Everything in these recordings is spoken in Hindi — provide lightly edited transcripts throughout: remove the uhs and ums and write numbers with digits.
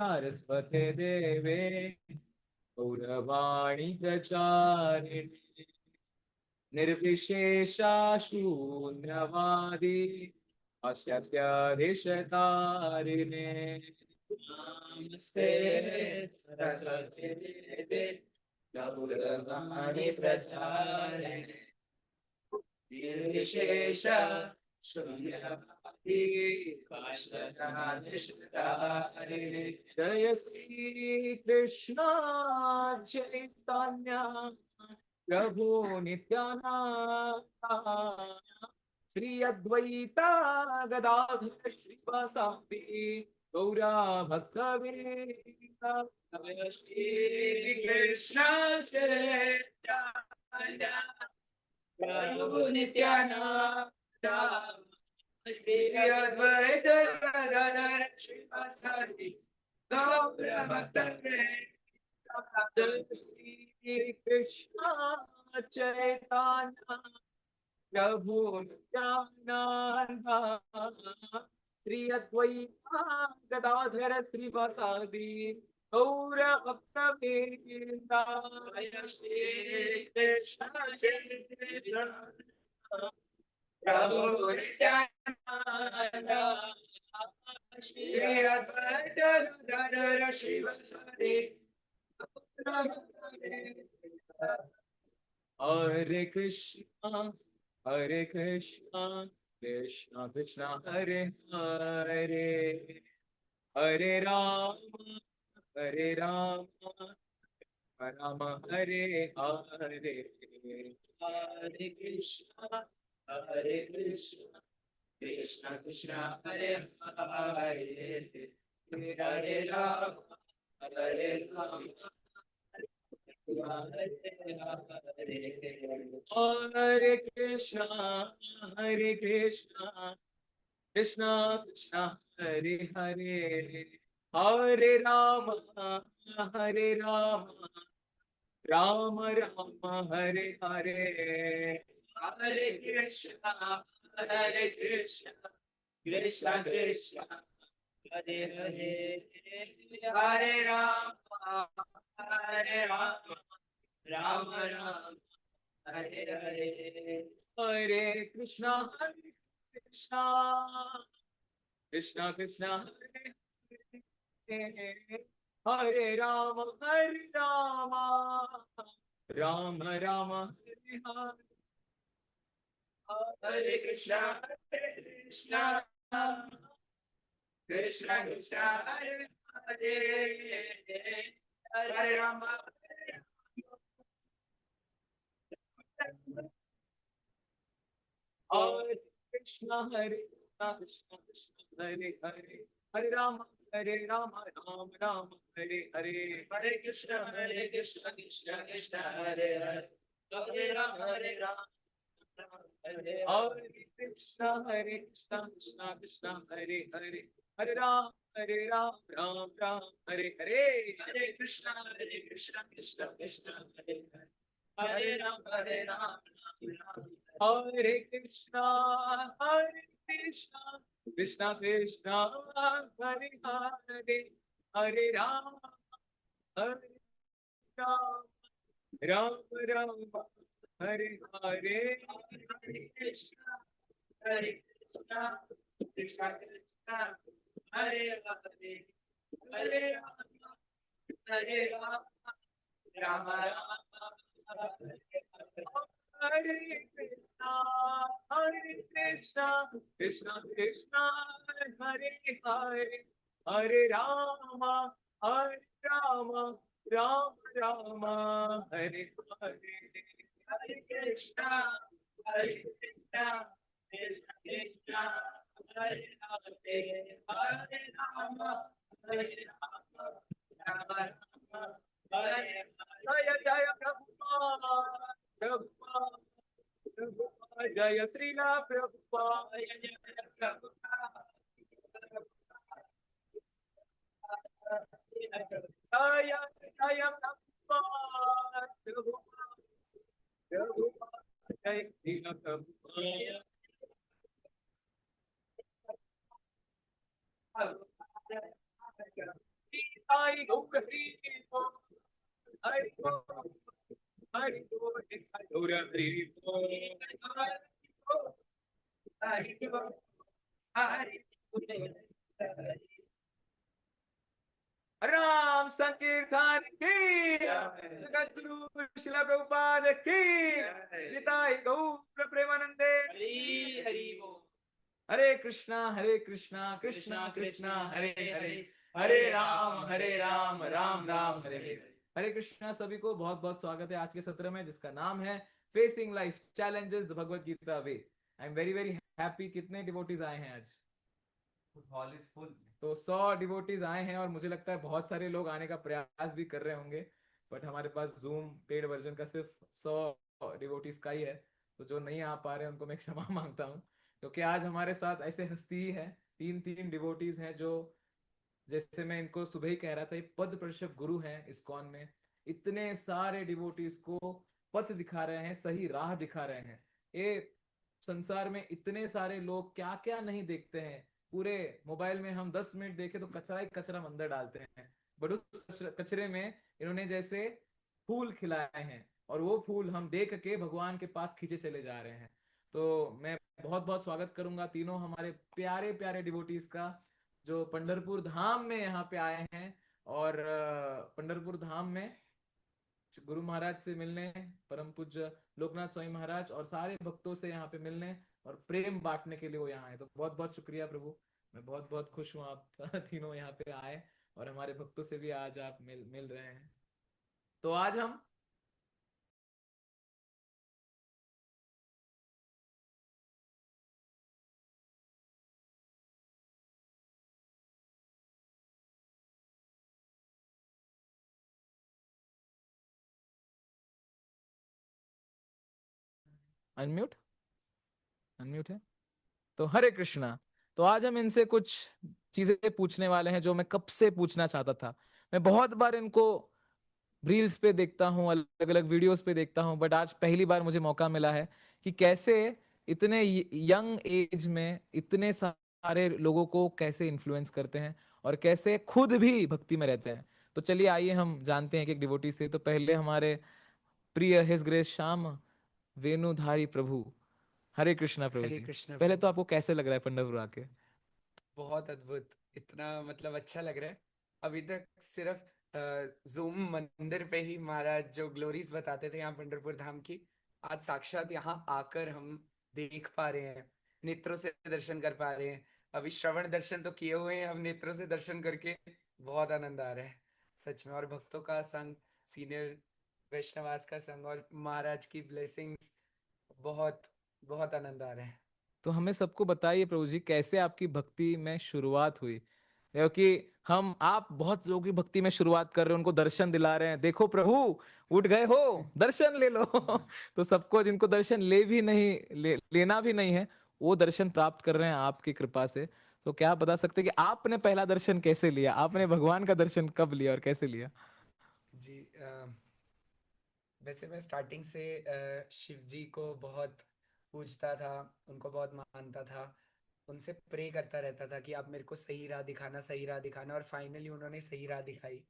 सारस्वते देवे गौरवाणी प्रचारिणे निर्विशेषा शून्यवादी अशक्यधिशतारिणे नमस्ते सरस्वते देवे गौरवाणी प्रचारिणे निर्विशेष शून्यवादी अशक्यधिशतारिणे जय श्री कृष्ण चैतन्य प्रभु नित्यानंद श्री अद्वैता गदाधर श्रीवासादि गौरा भक्तवृंद जय श्री कृष्ण चैतन्य प्रभु नित्यानंद श्री अद्वैता गदाधर श्रीवासादि गौरा भक्तवृंद श्री कृष्ण चैतन्य प्रभु नित्यानंद श्री अद्वैता गदाधर श्रीवासादि गौर भक्तवृंद जय श्री कृष्ण चैतन्य प्रभु नित्यानंद श्री अद्वैता गदाधर श्रीवासादि हरे कृष्णा कृष्णा कृष्णा हरे हरे हरे राम राम राम हरे हरे हरे कृष्णा कृष्णा कृष्णा हरे हरे हरे राम हरे कृष्णा कृष्णा कृष्णा हरे हरे हरे राम राम राम हरे हरे हरे कृष्णा कृष्णा कृष्णा हरे हरे हरे राम राम राम हरे हरे हरे कृष्णा कृष्णा कृष्णा हरे हरे राम राम राम हरे हरे कृष्णा कृष्णा कृष्णा हरे हरे हरे राम हरे कृष्णा कृष्णा हरे हरे हरे राम राम राम हरे हरे हरे कृष्णा कृष्णा कृष्णा हरे हरे हरे राम हरे कृष्णा कृष्णा कृष्णा हरे हरे हरे राम राम राम हरे हरे हरे कृष्णा कृष्णा कृष्णा हरे हरे हरे राम हरे कृष्णा कृष्णा कृष्णा हरे हरे हरे राम राम राम हरे हरे हरे कृष्णा कृष्णा कृष्णा हरे हरे हरे राम राम हरे कृष्णा कृष्णा कृष्णा हरे हरे हरे राम राम राम हरे हरे हरे कृष्णा कृष्णा कृष्णा हरे हरे हरे राम राम हरे जय जय प्रभुपाद जय श्रीला प्रभुपाद जय जय प्रभुपाद जय जय प्रभुपाद जय श्रीला प्रभुपाद हरि गौर हरि बोल, हरि बोल, हरि बोल, गौर हरि बोल, हरि बोल, हरि बोल। राम संकीर्तन की जगत गुरु श्रील प्रभुपाद की निताई गौर प्रेमानंदे हरि हरि बोल। हरे कृष्णा कृष्णा कृष्णा हरे हरे, हरे राम राम राम हरे हरे। हरे कृष्णा। सभी को बहुत बहुत स्वागत है आज के सत्र में, जिसका नाम है facing life challenges the Bhagavad Gita way. I am very very happy. कितने डिवोटीज आए हैं आज? Hall is full. तो 100 डिवोटीज आए हैं और मुझे लगता है बहुत सारे लोग आने का प्रयास भी कर रहे होंगे, बट हमारे पास जूम पेड वर्जन का सिर्फ 100 डिवोटीज का ही है। तो जो नहीं आ पा रहे हैं उनको मैं क्षमा मांगता हूँ, क्योंकि आज हमारे साथ ऐसे हस्ती है, तीन तीन डिवोटीज हैं जो, जैसे मैं इनको सुबह ही कह रहा था, ये पद प्रदर्शक गुरु हैं इस्कॉन में। इतने सारे डिवोटीज को पथ दिखा रहे हैं, सही राह दिखा रहे हैं। ये संसार में इतने सारे लोग क्या क्या नहीं देखते हैं। पूरे मोबाइल में हम 10 मिनट देखे तो कचरा ही कचरा हम अंदर डालते हैं, बट उस कचरे में इन्होंने जैसे फूल खिलाए हैं, और वो फूल हम देख के भगवान के पास खींचे चले जा रहे हैं। तो मैं बहुत बहुत स्वागत करूंगा तीनों हमारे प्यारे प्यारे डिवोटीज का, जो पंढरपुर धाम में यहाँ पे आए हैं। और पंढरपुर धाम में गुरु महाराज से मिलने, परम पूज्य लोकनाथ स्वामी महाराज और सारे भक्तों से यहाँ पे मिलने और प्रेम बांटने के लिए वो यहाँ आए। तो बहुत बहुत शुक्रिया प्रभु। मैं बहुत बहुत खुश हूँ आप तीनों यहाँ पे आए, और हमारे भक्तों से भी आज आप मिल रहे हैं। तो आज हम अनम्यूट अनम्यूट है। तो हरे कृष्णा। तो आज हम इनसे कुछ चीजें पूछने वाले हैं जो मैं कब से पूछना चाहता था। मैं बहुत बार इनको रील्स पे देखता हूँ, अलग अलग वीडियोस पे देखता हूँ, बट आज पहली बार मुझे मौका मिला है कि कैसे इतने यंग एज में इतने सारे लोगों को कैसे इन्फ्लुएंस करते हैं और कैसे खुद भी भक्ति में रहते हैं। तो चलिए आइए हम जानते हैं कि एक डिवोटी से। तो पहले हमारे प्रिय हिज ग्रेस श्याम वेणुधारी प्रभु, हरे कृष्णा प्रभु हरे जी। कृष्ण पहले तो प्रभु। आपको कैसे लग रहा है पंढरपुर आके? बहुत अद्भुत, इतना मतलब अच्छा लग रहा है। अभी तक सिर्फ जूम मंदिर पे ही महाराज जो ग्लोरीज बताते थे यहाँ पंढरपुर धाम की, आज साक्षात यहाँ आकर हम देख पा रहे हैं, नेत्रों से दर्शन कर पा रहे हैं। अभी श्रवण दर्शन तो किए हुए हैं, अब नेत्रों से दर्शन करके बहुत आनंद आ रहा है सच में। और भक्तों का संग, सीनियर वैष्णवास का संग और महाराज की ब्लेसिंग्स, बहुत बहुत आनंद आ रहा है। तो हमें सबको बताइए प्रभु जी, कैसे आपकी भक्ति में शुरुआत हुई? क्योंकि हम आप बहुत लोगों की भक्ति में शुरुआत कर रहे हैं, उनको दर्शन दिला रहे हैं, देखो प्रभु उठ गए हो, दर्शन ले लो तो सबको जिनको दर्शन लेना भी नहीं है, वो दर्शन प्राप्त कर रहे हैं आपकी कृपा से। तो क्या आप बता सकते हैं कि आपने पहला दर्शन कैसे लिया? आपने भगवान का दर्शन कब लिया और कैसे लिया? जी, वैसे मैं स्टार्टिंग से शिव जी को बहुत पूजता था, उनको बहुत मानता था, उनसे प्रे करता रहता था कि आप मेरे को सही राह दिखाना, सही राह दिखाना। और फाइनली उन्होंने सही राह दिखाई।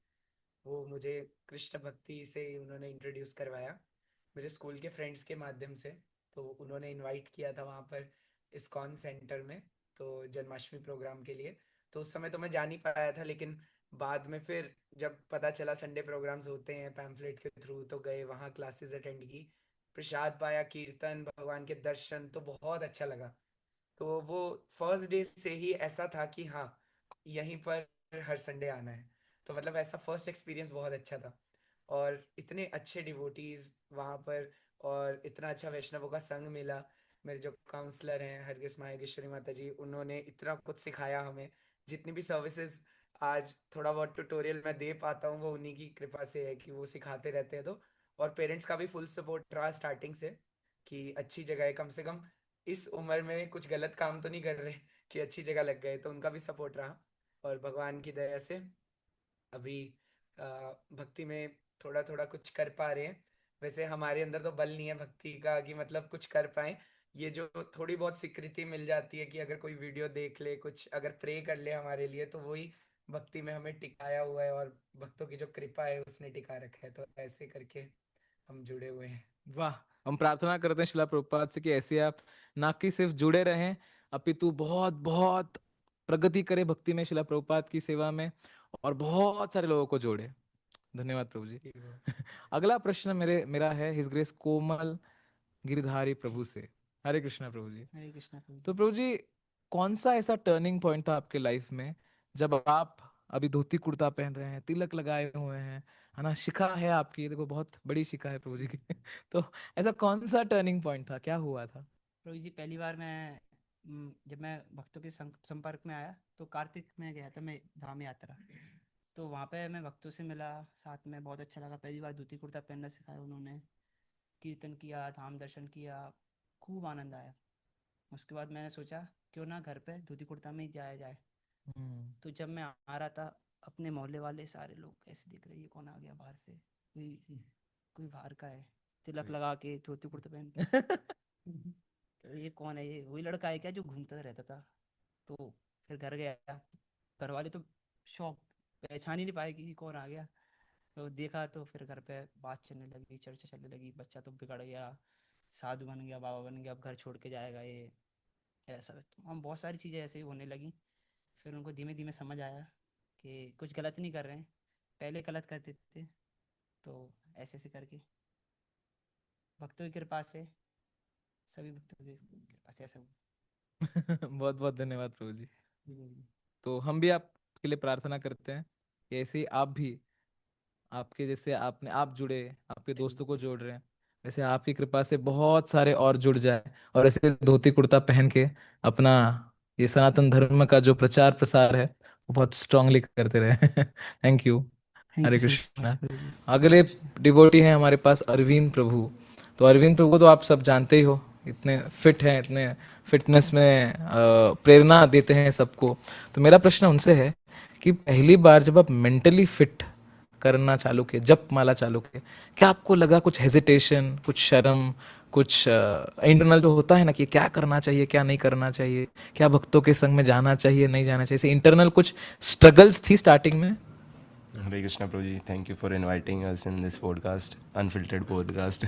वो मुझे कृष्ण भक्ति से उन्होंने इंट्रोड्यूस करवाया मेरे स्कूल के फ्रेंड्स के माध्यम से। तो उन्होंने इनवाइट किया था वहाँ पर इस्कॉन सेंटर में, तो जन्माष्टमी प्रोग्राम के लिए। तो उस समय तो मैं जा नहीं पाया था, लेकिन बाद में फिर जब पता चला संडे प्रोग्राम्स होते हैं पैम्फलेट के थ्रू, तो गए वहाँ, क्लासेस अटेंड की, प्रसाद पाया, कीर्तन, भगवान के दर्शन, तो बहुत अच्छा लगा। तो वो फर्स्ट डे से ही ऐसा था कि हाँ, यहीं पर हर संडे आना है। तो मतलब ऐसा फर्स्ट एक्सपीरियंस बहुत अच्छा था। और इतने अच्छे डिवोटीज वहाँ पर, और इतना अच्छा वैष्णवों का संग मिला। मेरे जो काउंसलर हैं हरगिस माँ योगेश्वरी माता जी, उन्होंने इतना कुछ सिखाया हमें। जितनी भी सर्विसेज आज थोड़ा बहुत ट्यूटोरियल मैं दे पाता हूँ, वो उन्हीं की कृपा से है कि वो सिखाते रहते हैं। तो और पेरेंट्स का भी फुल सपोर्ट रहा स्टार्टिंग से कि अच्छी जगह है, कम से कम इस उम्र में कुछ गलत काम तो नहीं कर रहे, कि अच्छी जगह लग गए, तो उनका भी सपोर्ट रहा। और भगवान की दया से अभी अ, भक्ति में थोड़ा थोड़ा कुछ कर पा रहे हैं। वैसे हमारे अंदर तो बल नहीं है भक्ति का कि मतलब कुछ कर पाए। ये जो थोड़ी बहुत स्वीकृति मिल जाती है कि अगर कोई वीडियो देख ले, कुछ अगर प्रे कर ले हमारे लिए, तो वही भक्ति में हमें टिकाया हुआ है और भक्तों की जो कृपा है उसने टिका रखा है, तो ऐसे करके हम जुड़े हुए हैं। वाह, हम प्रार्थना करते हैं शिला प्रभुपाद से कि ऐसे आप ना कि सिर्फ जुड़े रहें, अपितु बहुत बहुत प्रगति करें भक्ति में, शिला प्रभुपाद की सेवा में, और बहुत सारे लोगों को जोड़े। धन्यवाद प्रभु जी। अगला प्रश्न मेरा है हिज ग्रेस कोमल गिरधारी प्रभु से। हरे कृष्णा प्रभु जी। हरे कृष्णा प्रभु तो जी। प्रभु जी, कौन सा ऐसा टर्निंग पॉइंट था आपके लाइफ में जब आप अभी धोती कुर्ता पहन रहे हैं, तिलक लगाए हुए हैं, है ना, शिखा है आपकी, देखो बहुत बड़ी शिखा है प्रभु जी की तो ऐसा कौन सा टर्निंग पॉइंट था, क्या हुआ था? प्रभु जी, पहली बार मैं जब मैं भक्तों के संपर्क में आया तो कार्तिक में गया था मैं धाम यात्रा। तो वहाँ पे मैं भक्तों से मिला, साथ में बहुत अच्छा लगा। पहली बार धोती कुर्ता पहनना सिखाया उन्होंने, कीर्तन किया, धाम दर्शन किया, खूब आनंद आया। उसके बाद मैंने सोचा क्यों ना घर पे धोती कुर्ता में ही जाया जाए। तो जब मैं आ रहा था, अपने मोहल्ले वाले सारे लोग ऐसे देख रहे, ये कौन आ गया बाहर से, कोई कोई बाहर का है, तिलक लगा के धोती कुर्ता पहन के ये कौन है, ये वही लड़का है क्या जो घूमता रहता था। तो फिर घर गया, घर वाले तो शौक, पहचान ही नहीं पाए कि कौन आ गया। तो देखा तो फिर घर पे बात चलने लगी, चर्चा चलने लगी, बच्चा तो बिगड़ गया, साधु बन गया, बाबा बन गया, अब घर छोड़ के जाएगा ये, ऐसा। तो हम बहुत सारी चीज़ें ऐसे ही होने लगी। फिर उनको धीमे धीमे समझ आया कि कुछ गलत नहीं कर रहे हैं, पहले गलत करते थे। तो ऐसे ऐसे करके भक्तों की कृपा से, सभी भक्तों की कृपा से ऐसा हुआ। बहुत बहुत धन्यवाद प्रभु जी। तो हम भी आपके लिए प्रार्थना करते हैं कि ऐसे ही आप भी, आपके जैसे आप जुड़े, आपके दोस्तों को जोड़ रहे हैं, वैसे आपकी कृपा से बहुत सारे और जुड़ जाए और ऐसे धोती कुर्ता पहन के अपना ये सनातन धर्म का जो प्रचार प्रसार है वो बहुत स्ट्रांगली करते रहे थैंक यू। हरे कृष्णा। अगले डिवोटी हैं हमारे पास अरविंद प्रभु। तो अरविंद प्रभु को तो आप सब जानते ही हो, इतने फिट हैं, इतने फिटनेस में प्रेरणा देते हैं सबको। तो मेरा प्रश्न उनसे है कि पहली बार जब आप मेंटली फिट करना चालू किए, जप माला चालू किए, क्या आपको लगा कुछ हेजिटेशन, कुछ शर्म, कुछ इंटरनल जो होता है ना कि क्या करना चाहिए क्या नहीं करना चाहिए, क्या भक्तों के संग में जाना चाहिए नहीं जाना चाहिए, ऐसे इंटरनल कुछ स्ट्रगल्स थी स्टार्टिंग में? हरे कृष्णा प्रभु ji, thank you for inviting us in this podcast, unfiltered podcast.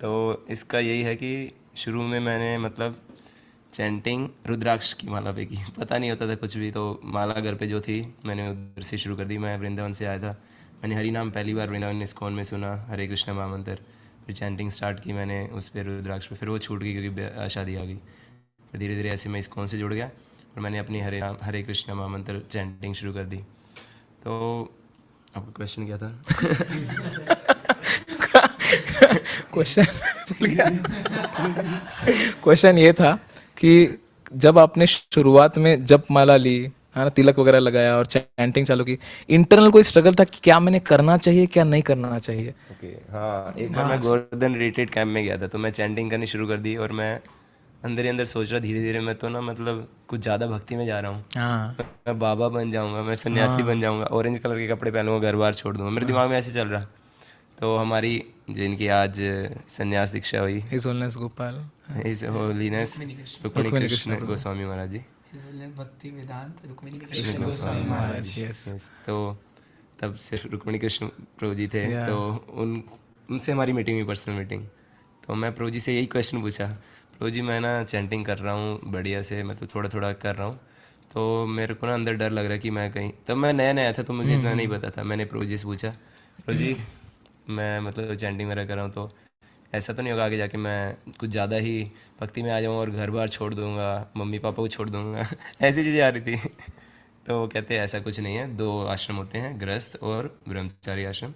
तो इसका यही है कि शुरू में मैंने मतलब चैंटिंग रुद्राक्ष की माला पे की, पता नहीं होता था कुछ भी। तो माला घर पे जो थी मैंने उधर से शुरू कर दी। मैं वृंदावन से आया था, मैंने हरि नाम पहली बार वृंदावन इस्कॉन में सुना, हरे कृष्णा महामंत्र। फिर चैंटिंग स्टार्ट की मैंने उस पर रुद्राक्ष पे, फिर वो छूट गई क्योंकि शादी आ गई। फिर धीरे धीरे ऐसे मैं इस्कॉन से जुड़ गया और मैंने अपनी हरे कृष्णा महामंत्र चैंटिंग शुरू कर दी। तो आपका क्वेश्चन क्या था? क्वेश्चन ये था कि जब आपने शुरुआत में जप माला ली, है ना, तिलक वगैरह लगाया और चैंटिंग चालू की, इंटरनल कोई स्ट्रगल था कि क्या मैंने करना चाहिए क्या नहीं करना चाहिए? ओके, हाँ, एक बार मैं गोवर्धन रिट्रीट कैंप में गया था, तो मैं चैंटिंग करनी शुरू कर दी और मैं अंदर ही अंदर सोच रहा धीरे धीरे मैं तो ना मतलब कुछ ज़्यादा भक्ति में जा रहा हूँ, हाँ मैं बाबा बन जाऊँगा, मैं सन्यासी बन जाऊँगा, ऑरेंज कलर के कपड़े पहनूंगा, घर बार छोड़ दूंगा, मेरे दिमाग में ऐसे चल रहा। तो हमारी जिनकी आज सन्यास दीक्षा हुई, his holiness Gopal, his holiness Rukmini Krishna Goswami Maharaj ji, Bhakti Vedanta Rukmini Krishna Goswami Maharaj जी, yes। तो तब सिर्फ रुक्मिणी कृष्ण प्रभु जी थे, तो उनसे हमारी मीटिंग हुई, पर्सनल मीटिंग। तो मैं प्रभु जी से यही क्वेश्चन पूछा, प्रभु जी मैं ना चैंटिंग कर रहा हूँ बढ़िया से, मतलब थोड़ा थोड़ा कर रहा हूँ, तो मेरे को ना अंदर डर लग रहा है कि मैं कहीं, तब मैं नया नया था तो मुझे इतना नहीं पता था। मैंने प्रभु जी से पूछा, प्रभु जी मैं मतलब चैंटिंग वगैरह कर रहा हूँ, तो ऐसा तो नहीं होगा आगे जाके मैं कुछ ज़्यादा ही भक्ति में आ जाऊँ और घर बार छोड़ दूँगा, मम्मी पापा को छोड़ दूँगा ऐसी चीज़ें आ रही थी। तो वो कहते हैं ऐसा कुछ नहीं है, दो आश्रम होते हैं, गृहस्थ और ब्रह्मचारी आश्रम।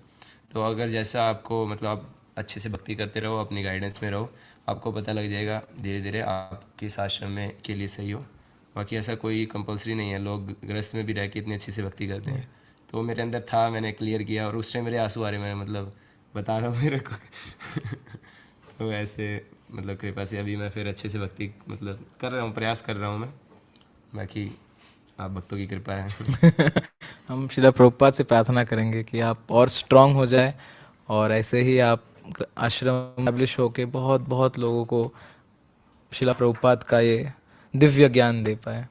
तो अगर जैसा आपको मतलब आप अच्छे से भक्ति करते रहो, अपनी गाइडेंस में रहो, आपको पता लग जाएगा धीरे धीरे आप किस आश्रम में के लिए सही हो। बाकी ऐसा कोई कंपलसरी नहीं है, लोग गृहस्थ में भी रह के इतनी अच्छी से भक्ति करते हैं। तो मेरे अंदर था, मैंने क्लियर किया और उस टाइम मेरे आंसू आ रहे, मैं मतलब बता रहा हूँ मेरे को तो ऐसे मतलब कृपा से अभी मैं फिर अच्छे से भक्ति मतलब कर रहा हूँ, प्रयास कर रहा हूँ मैं। बाकी आप भक्तों की कृपा है हम शिला प्रभुपाद से प्रार्थना करेंगे कि आप और स्ट्रांग हो जाए और ऐसे ही आप आश्रम एस्टैब्लिश होके बहुत बहुत लोगों को शिला प्रभुपाद का ये दिव्य ज्ञान दे पाए।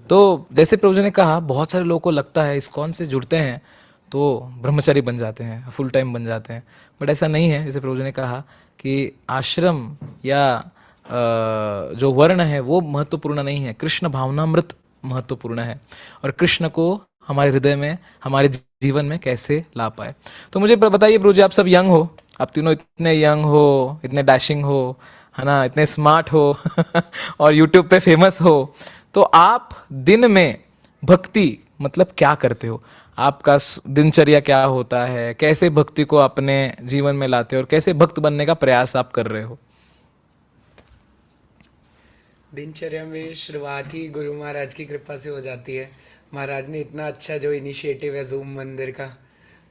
तो जैसे प्रभु जी ने कहा, बहुत सारे लोगों को लगता है इस्कॉन से जुड़ते हैं तो ब्रह्मचारी बन जाते हैं, फुल टाइम बन जाते हैं, बट ऐसा नहीं है। जैसे प्रभु जी ने कहा कि आश्रम या जो वर्ण है वो महत्वपूर्ण नहीं है, कृष्ण भावनामृत महत्वपूर्ण है, और कृष्ण को हमारे हृदय में, हमारे जीवन में कैसे ला पाए। तो मुझे बताइए प्रभु जी, आप सब यंग हो, आप तीनों इतने यंग हो, इतने डैशिंग हो, है ना, इतने स्मार्ट हो और यूट्यूब पे फेमस हो, तो आप दिन में भक्ति मतलब क्या करते हो? आपका दिनचर्या क्या होता है? कैसे भक्ति को अपने जीवन में लाते हो और कैसे भक्त बनने का प्रयास आप कर रहे हो? दिनचर्या में शुरुआत ही गुरु महाराज की कृपा से हो जाती है। महाराज ने इतना अच्छा जो इनिशिएटिव है जूम मंदिर का,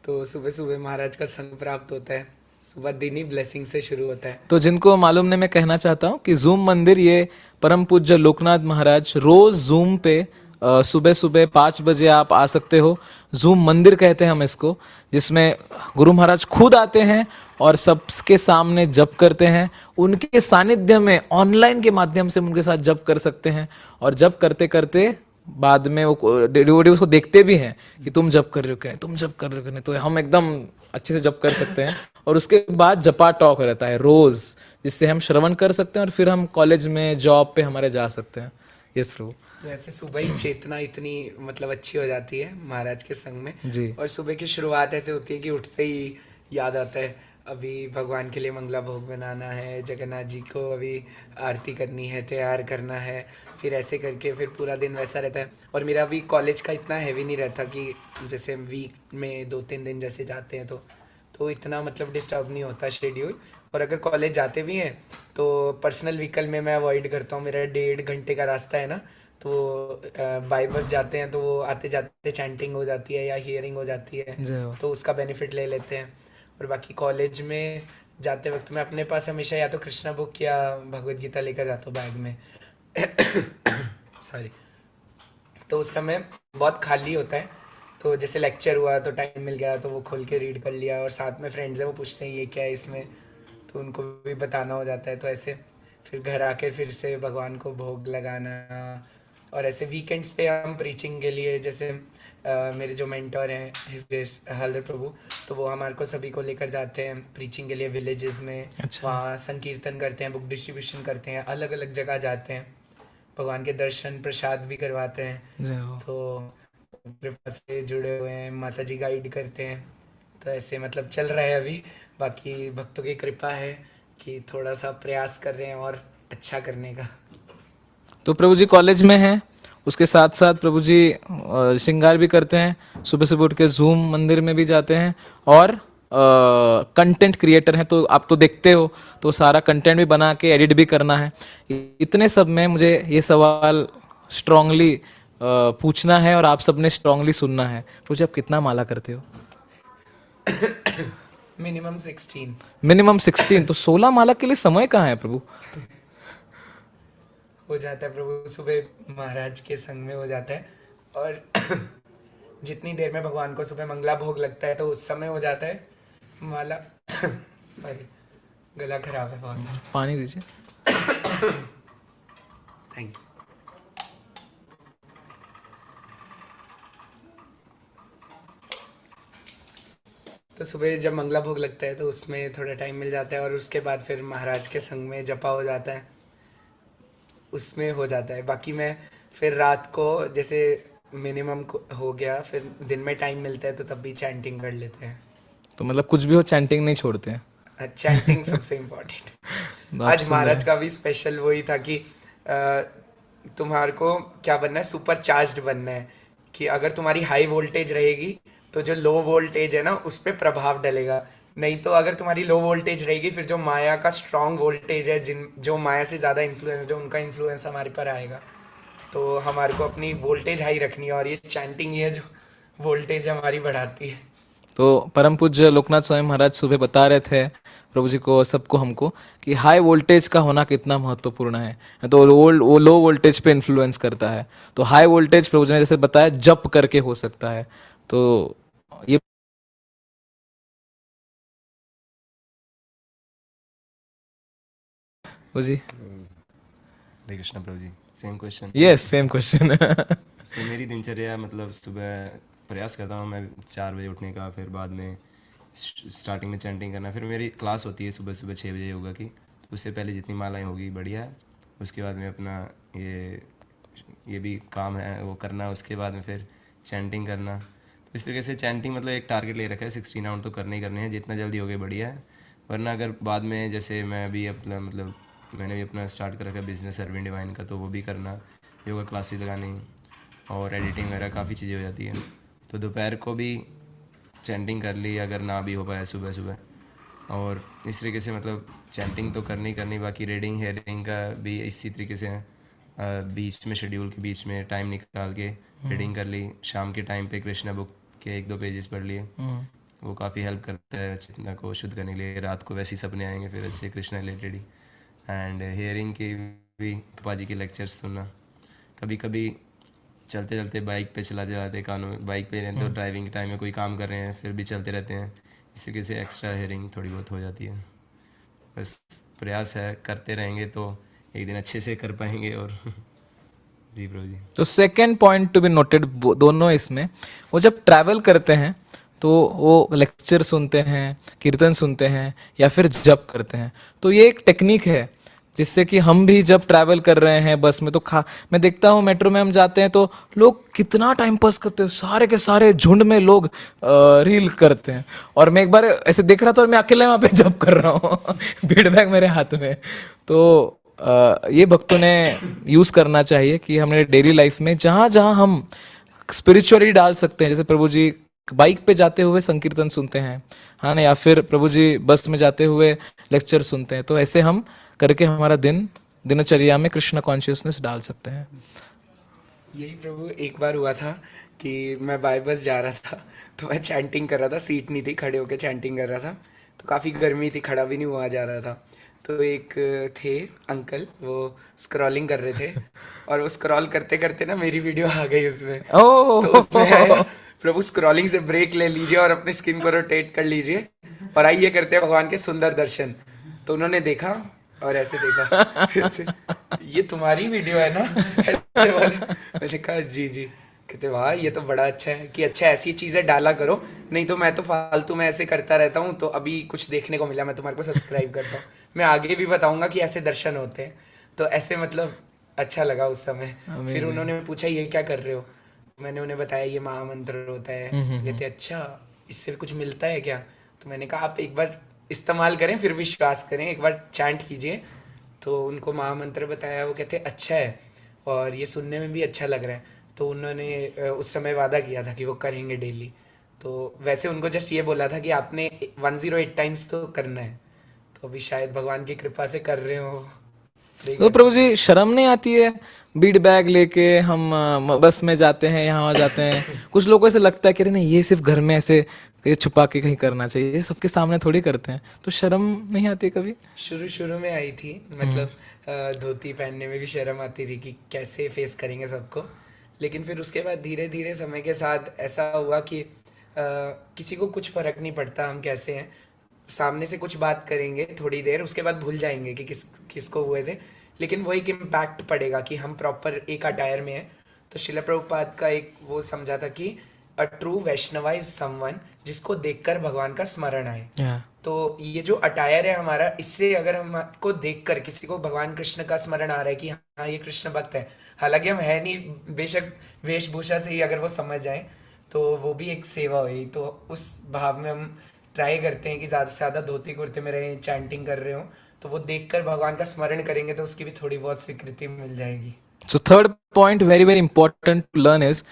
तो सुबह सुबह महाराज का संग प्राप्त होता है। सुबह दिन ही ब्लेसिंग से शुरू होता है। तो जिनको मालूम नहीं, मैं कहना चाहता हूँ कि जूम मंदिर, ये परम पूज्य लोकनाथ महाराज रोज जूम पे सुबह सुबह 5 बजे आप आ सकते हो। जूम मंदिर कहते हैं हम इसको, जिसमें गुरु महाराज खुद आते हैं और सबके सामने जप करते हैं। उनके सानिध्य में ऑनलाइन के माध्यम से उनके साथ जप कर सकते हैं, और जप करते करते बाद में वो डिवोटी उसको देखते भी हैं कि तुम जप कर रहे हो क्या, तुम जप कर रहे हो क्या नहीं, तो हम एकदम अच्छे से जप कर सकते हैं। और उसके बाद जपा टॉक रहता है रोज, जिससे हम श्रवण कर सकते हैं और फिर हम कॉलेज में, जॉब पे हमारे जा सकते हैं। यस प्रभु तो ऐसे सुबह ही चेतना इतनी मतलब अच्छी हो जाती है महाराज के संग में। जी। और सुबह की शुरुआत ऐसे होती है कि उठते ही याद आता है अभी भगवान के लिए मंगला भोग बनाना है, जगन्नाथ जी को अभी आरती करनी है, तैयार करना है, फिर ऐसे करके फिर पूरा दिन वैसा रहता है। और मेरा अभी कॉलेज का इतना हैवी नहीं रहता कि जैसे वीक में 2-3 दिन जैसे जाते हैं तो इतना मतलब डिस्टर्ब नहीं होता शेड्यूल। और अगर कॉलेज जाते भी हैं तो पर्सनल व्हीकल में मैं अवॉइड करता हूँ। मेरा 1.5 घंटे का रास्ता है ना, तो बाई बस जाते हैं तो वो आते जाते चैंटिंग हो जाती है या हियरिंग हो जाती है, जय हो। तो उसका बेनिफिट ले लेते हैं। और बाकी कॉलेज में जाते वक्त मैं अपने पास हमेशा या तो कृष्णा बुक या भगवत गीता लेकर जाता हूँ बैग में। सॉरी। तो उस समय बहुत खाली होता है, तो जैसे लेक्चर हुआ तो टाइम मिल गया तो वो खोल के रीड कर लिया, और साथ में फ्रेंड्स हैं वो पूछते हैं ये क्या है इसमें, तो उनको भी बताना हो जाता है। तो ऐसे फिर घर आकर फिर से भगवान को भोग लगाना। और ऐसे वीकेंड्स पे हम प्रीचिंग के लिए, जैसे मेरे जो मेंटर हैं हिज ग्रेस हल्दर प्रभु, तो वो हमारे को सभी को लेकर जाते हैं प्रीचिंग के लिए विलेजेस में। अच्छा। वहाँ संकीर्तन करते हैं, बुक डिस्ट्रीब्यूशन करते हैं, अलग अलग जगह जाते हैं, भगवान के दर्शन प्रसाद भी करवाते हैं। जय हो। तो कृपा से जुड़े हुए हैं, माता जी गाइड करते हैं। तो ऐसे मतलब चल रहा है अभी। बाकी भक्तों की कृपा है कि थोड़ा सा प्रयास कर रहे हैं और अच्छा करने का। तो प्रभु जी कॉलेज में हैं, उसके साथ साथ प्रभु जी श्रृंगार भी करते हैं, सुबह सुबह उठ के जूम मंदिर में भी जाते हैं, और कंटेंट क्रिएटर हैं, तो आप तो देखते हो, तो सारा कंटेंट भी बना के एडिट भी करना है। इतने सब में मुझे ये सवाल स्ट्रांगली पूछना है और आप सबने स्ट्रांगली सुनना है। प्रभु जी आप कितना माला करते हो? मिनिमम 16। मिनिमम 16? तो 16 माला के लिए समय कहाँ है प्रभु? हो जाता है प्रभु, सुबह महाराज के संग में हो जाता है। और जितनी देर में भगवान को सुबह मंगला भोग लगता है तो उस समय हो जाता है माला। सॉरी, गला खराब है बहुत। पानी दीजिए। Thank you. तो सुबह जब मंगला भोग लगता है तो उसमें थोड़ा टाइम मिल जाता है, और उसके बाद फिर महाराज के संग में जपा हो जाता है, उसमें हो जाता है। बाकी मैं फिर रात को जैसे मिनिमम हो गया, फिर दिन में टाइम मिलता है तो तब भी चैंटिंग कर लेते हैं। तो मतलब कुछ भी हो, चैंटिंग नहीं छोड़ते हैं। चैंटिंग सबसे इम्पोर्टेंट। तो आप आज सुन रहे महाराज हैं। का भी स्पेशल वही था कि तुम्हारे को क्या बनना है, सुपर चार्ज्ड बनना है। कि अगर तुम्हारी हाई वोल्टेज रहेगी तो जो लो वोल्टेज है ना उस पर प्रभाव डलेगा। नहीं तो अगर तुम्हारी लो वोल्टेज रहेगी, फिर जो माया का स्ट्रांग वोल्टेज है, जो माया से ज़्यादा इन्फ्लुएंस्ड है, उनका इन्फ्लुएंस हमारे पर आएगा। तो हमारे को अपनी वोल्टेज हाई रखनी है, और ये चैंटिंग ही है जो वोल्टेज हमारी बढ़ाती है। तो परम पूज्य लोकनाथ स्वामी महाराज सुबह बता रहे थे प्रभु जी को, सबको, हमको, कि हाई वोल्टेज का होना कितना महत्वपूर्ण है। तो वो लो वोल्टेज पे इन्फ्लुएंस करता है। तो हाई वोल्टेज प्रभु जी ने जैसे बताया जप करके हो सकता है। तो ये प्रभु जी हरे कृष्ण प्रभु ji. Same question. Yes, same question. से मेरी दिनचर्या मतलब सुबह प्रयास करता हूँ मैं 4 बजे उठने का, फिर बाद में स्टार्टिंग में चैंटिंग करना, फिर मेरी क्लास होती है सुबह सुबह 6 बजे योगा की, तो उससे पहले जितनी मालाएं होगी बढ़िया है। उसके बाद में अपना ये भी काम है वो करना, उसके बाद में फिर चैंटिंग करना। तो इस तरीके से चैंटिंग मतलब एक टारगेट ले रखा है, 16 राउंड तो करने ही करने हैं, जितना जल्दी हो गए बढ़िया है। वरना अगर बाद में जैसे मैं भी अपना मतलब मैंने भी अपना स्टार्ट कर रखा है बिजनेस अरविंद डिवाइन का, तो वो भी करना, योगा क्लासेस लगानी और एडिटिंग वगैरह काफ़ी चीज़ें हो जाती हैं। तो दोपहर को भी चैंटिंग कर ली अगर ना भी हो पाया सुबह सुबह, और इस तरीके से मतलब चैंटिंग तो करनी करनी, बाकी रीडिंग हेयरिंग का भी इसी तरीके से है। बीच में शेड्यूल के बीच में टाइम निकाल के रीडिंग कर ली, शाम के टाइम पे कृष्णा बुक के 1-2 पेजेस पढ़ लिए, वो काफ़ी हेल्प करता है चेतना को शुद्ध करने के लिए। रात को वैसे ही सपने आएंगे फिर अच्छे Krishna related he. And hearing की भी पापा जी के लेक्चर्स सुनना, कभी कभी चलते चलते बाइक पे चलाते चलाते कानों में बाइक पे रहते, तो ड्राइविंग टाइम में कोई काम कर रहे हैं फिर भी चलते रहते हैं, इस तरीके से एक्स्ट्रा हेयरिंग थोड़ी बहुत हो जाती है। बस प्रयास है, करते रहेंगे तो एक दिन अच्छे से कर पाएंगे। और जी प्रभु जी। तो second point to be noted दोनों इसमें, वो जब ट्रैवल करते हैं तो वो लेक्चर सुनते हैं, कीर्तन सुनते हैं या फिर जप करते हैं। तो ये एक टेक्निक है जिससे कि हम भी जब ट्रैवल कर रहे हैं बस में, तो मैं देखता हूँ मेट्रो में हम जाते हैं तो लोग कितना टाइम पास करते हैं, सारे के सारे झुंड में लोग रील करते हैं। और मैं एक बार ऐसे देख रहा था और मैं अकेले वहाँ पे जप कर रहा हूँ फीडबैक मेरे हाथ में। तो ये भक्तों ने यूज करना चाहिए कि हमने डेली लाइफ में जहाँ जहाँ हम स्पिरिचुअलिटी डाल सकते हैं, जैसे प्रभु जी बाइक पे जाते हुए संकीर्तन सुनते हैं, हाँ ना, या फिर प्रभु जी बस में जाते हुए लेक्चर सुनते हैं, तो ऐसे हम करके हमारा दिनचर्या में कृष्ण कॉन्शियसनेस डाल सकते हैं। यही प्रभु एक बार हुआ था कि मैं बाय बस जा रहा था, तो मैं चैंटिंग कर रहा था, सीट नहीं थी, खड़े होकर चैंटिंग कर रहा था, तो काफ़ी गर्मी थी, खड़ा भी नहीं हुआ जा रहा था। तो एक थे अंकल, वो स्क्रॉलिंग कर रहे थे और वो स्क्रॉल करते करते ना मेरी वीडियो आ गई उसमें। तो उसमें आया, प्रभु स्क्रॉलिंग से ब्रेक ले लीजिए और अपनी स्क्रीन को रोटेट कर लीजिए और आइए करते हैं भगवान के सुंदर दर्शन। तो उन्होंने देखा और ऐसे देखा ऐसे, ये तुम्हारी वीडियो है ना ऐसे बोला। मैंने कहा जी जी। कहते वाह ये तो बड़ा अच्छा है कि अच्छा ऐसी चीज़ें डाला करो, नहीं तो मैं तो फालतू में ऐसे करता रहता हूँ, तो अभी कुछ देखने को मिला मैं तुम्हारे को सब्सक्राइब करता हूँ, मैं आगे भी बताऊंगा कि ऐसे दर्शन होते हैं। तो ऐसे मतलब अच्छा लगा उस समय। फिर उन्होंने पूछा ये क्या कर रहे हो, मैंने उन्हें बताया ये महामंत्र होता है। तो कहते अच्छा इससे कुछ मिलता है क्या, तो मैंने कहा आप एक बार इस्तेमाल करें फिर विश्वास करें, एक बार चैंट कीजिए। तो उनको महामंत्र बताया, वो कहते अच्छा है और ये सुनने में भी अच्छा लग रहा है। तो उन्होंने उस समय वादा किया था कि वो करेंगे डेली। तो वैसे उनको जस्ट ये बोला था कि आपने 108 टाइम्स तो करना है, तो अभी शायद भगवान की कृपा से कर रहे हो। तो प्रभु जी शर्म नहीं आती है बीड बैग लेके हम बस में जाते हैं, यहाँ जाते हैं, कुछ लोगों को ऐसे लगता है कि अरे नहीं ये सिर्फ घर में ऐसे ये छुपा के कहीं करना चाहिए, ये सबके सामने थोड़ी करते हैं, तो शर्म नहीं आती कभी? शुरू शुरू में आई थी, मतलब धोती पहनने में भी शर्म आती थी कि कैसे फेस करेंगे सबको। लेकिन फिर उसके बाद धीरे धीरे समय के साथ ऐसा हुआ कि किसी को कुछ फर्क नहीं पड़ता हम कैसे हैं, सामने से कुछ बात करेंगे थोड़ी देर, उसके बाद भूल जाएंगे कि किसको हुए थे, लेकिन वो एक इम्पैक्ट पड़ेगा कि हम प्रॉपर एक अटायर में हैं। तो शिला प्रभुपाद का एक वो समझा था कि a true Vaishnava is someone जिसको देखकर भगवान का स्मरण आए। तो ये जो अटायर है हमारा, इससे अगर हमको देखकर किसी को भगवान कृष्ण का स्मरण आ रहा है कि हाँ ये कृष्ण भक्त है, हालांकि हम है नहीं, बेशक वेशभूषा से ही अगर वो समझ जाए तो वो भी एक सेवा हुई। तो उस भाव में हम ट्राई करते हैं कि ज़्यादा से ज़्यादा धोती कुर्ते में रहें, चैंटिंग कर रहे हो, तो वो देखकर भगवान का स्मरण करेंगे तो उसकी भी थोड़ी बहुत स्वीकृति मिल जाएगी। So third point very very important to learn is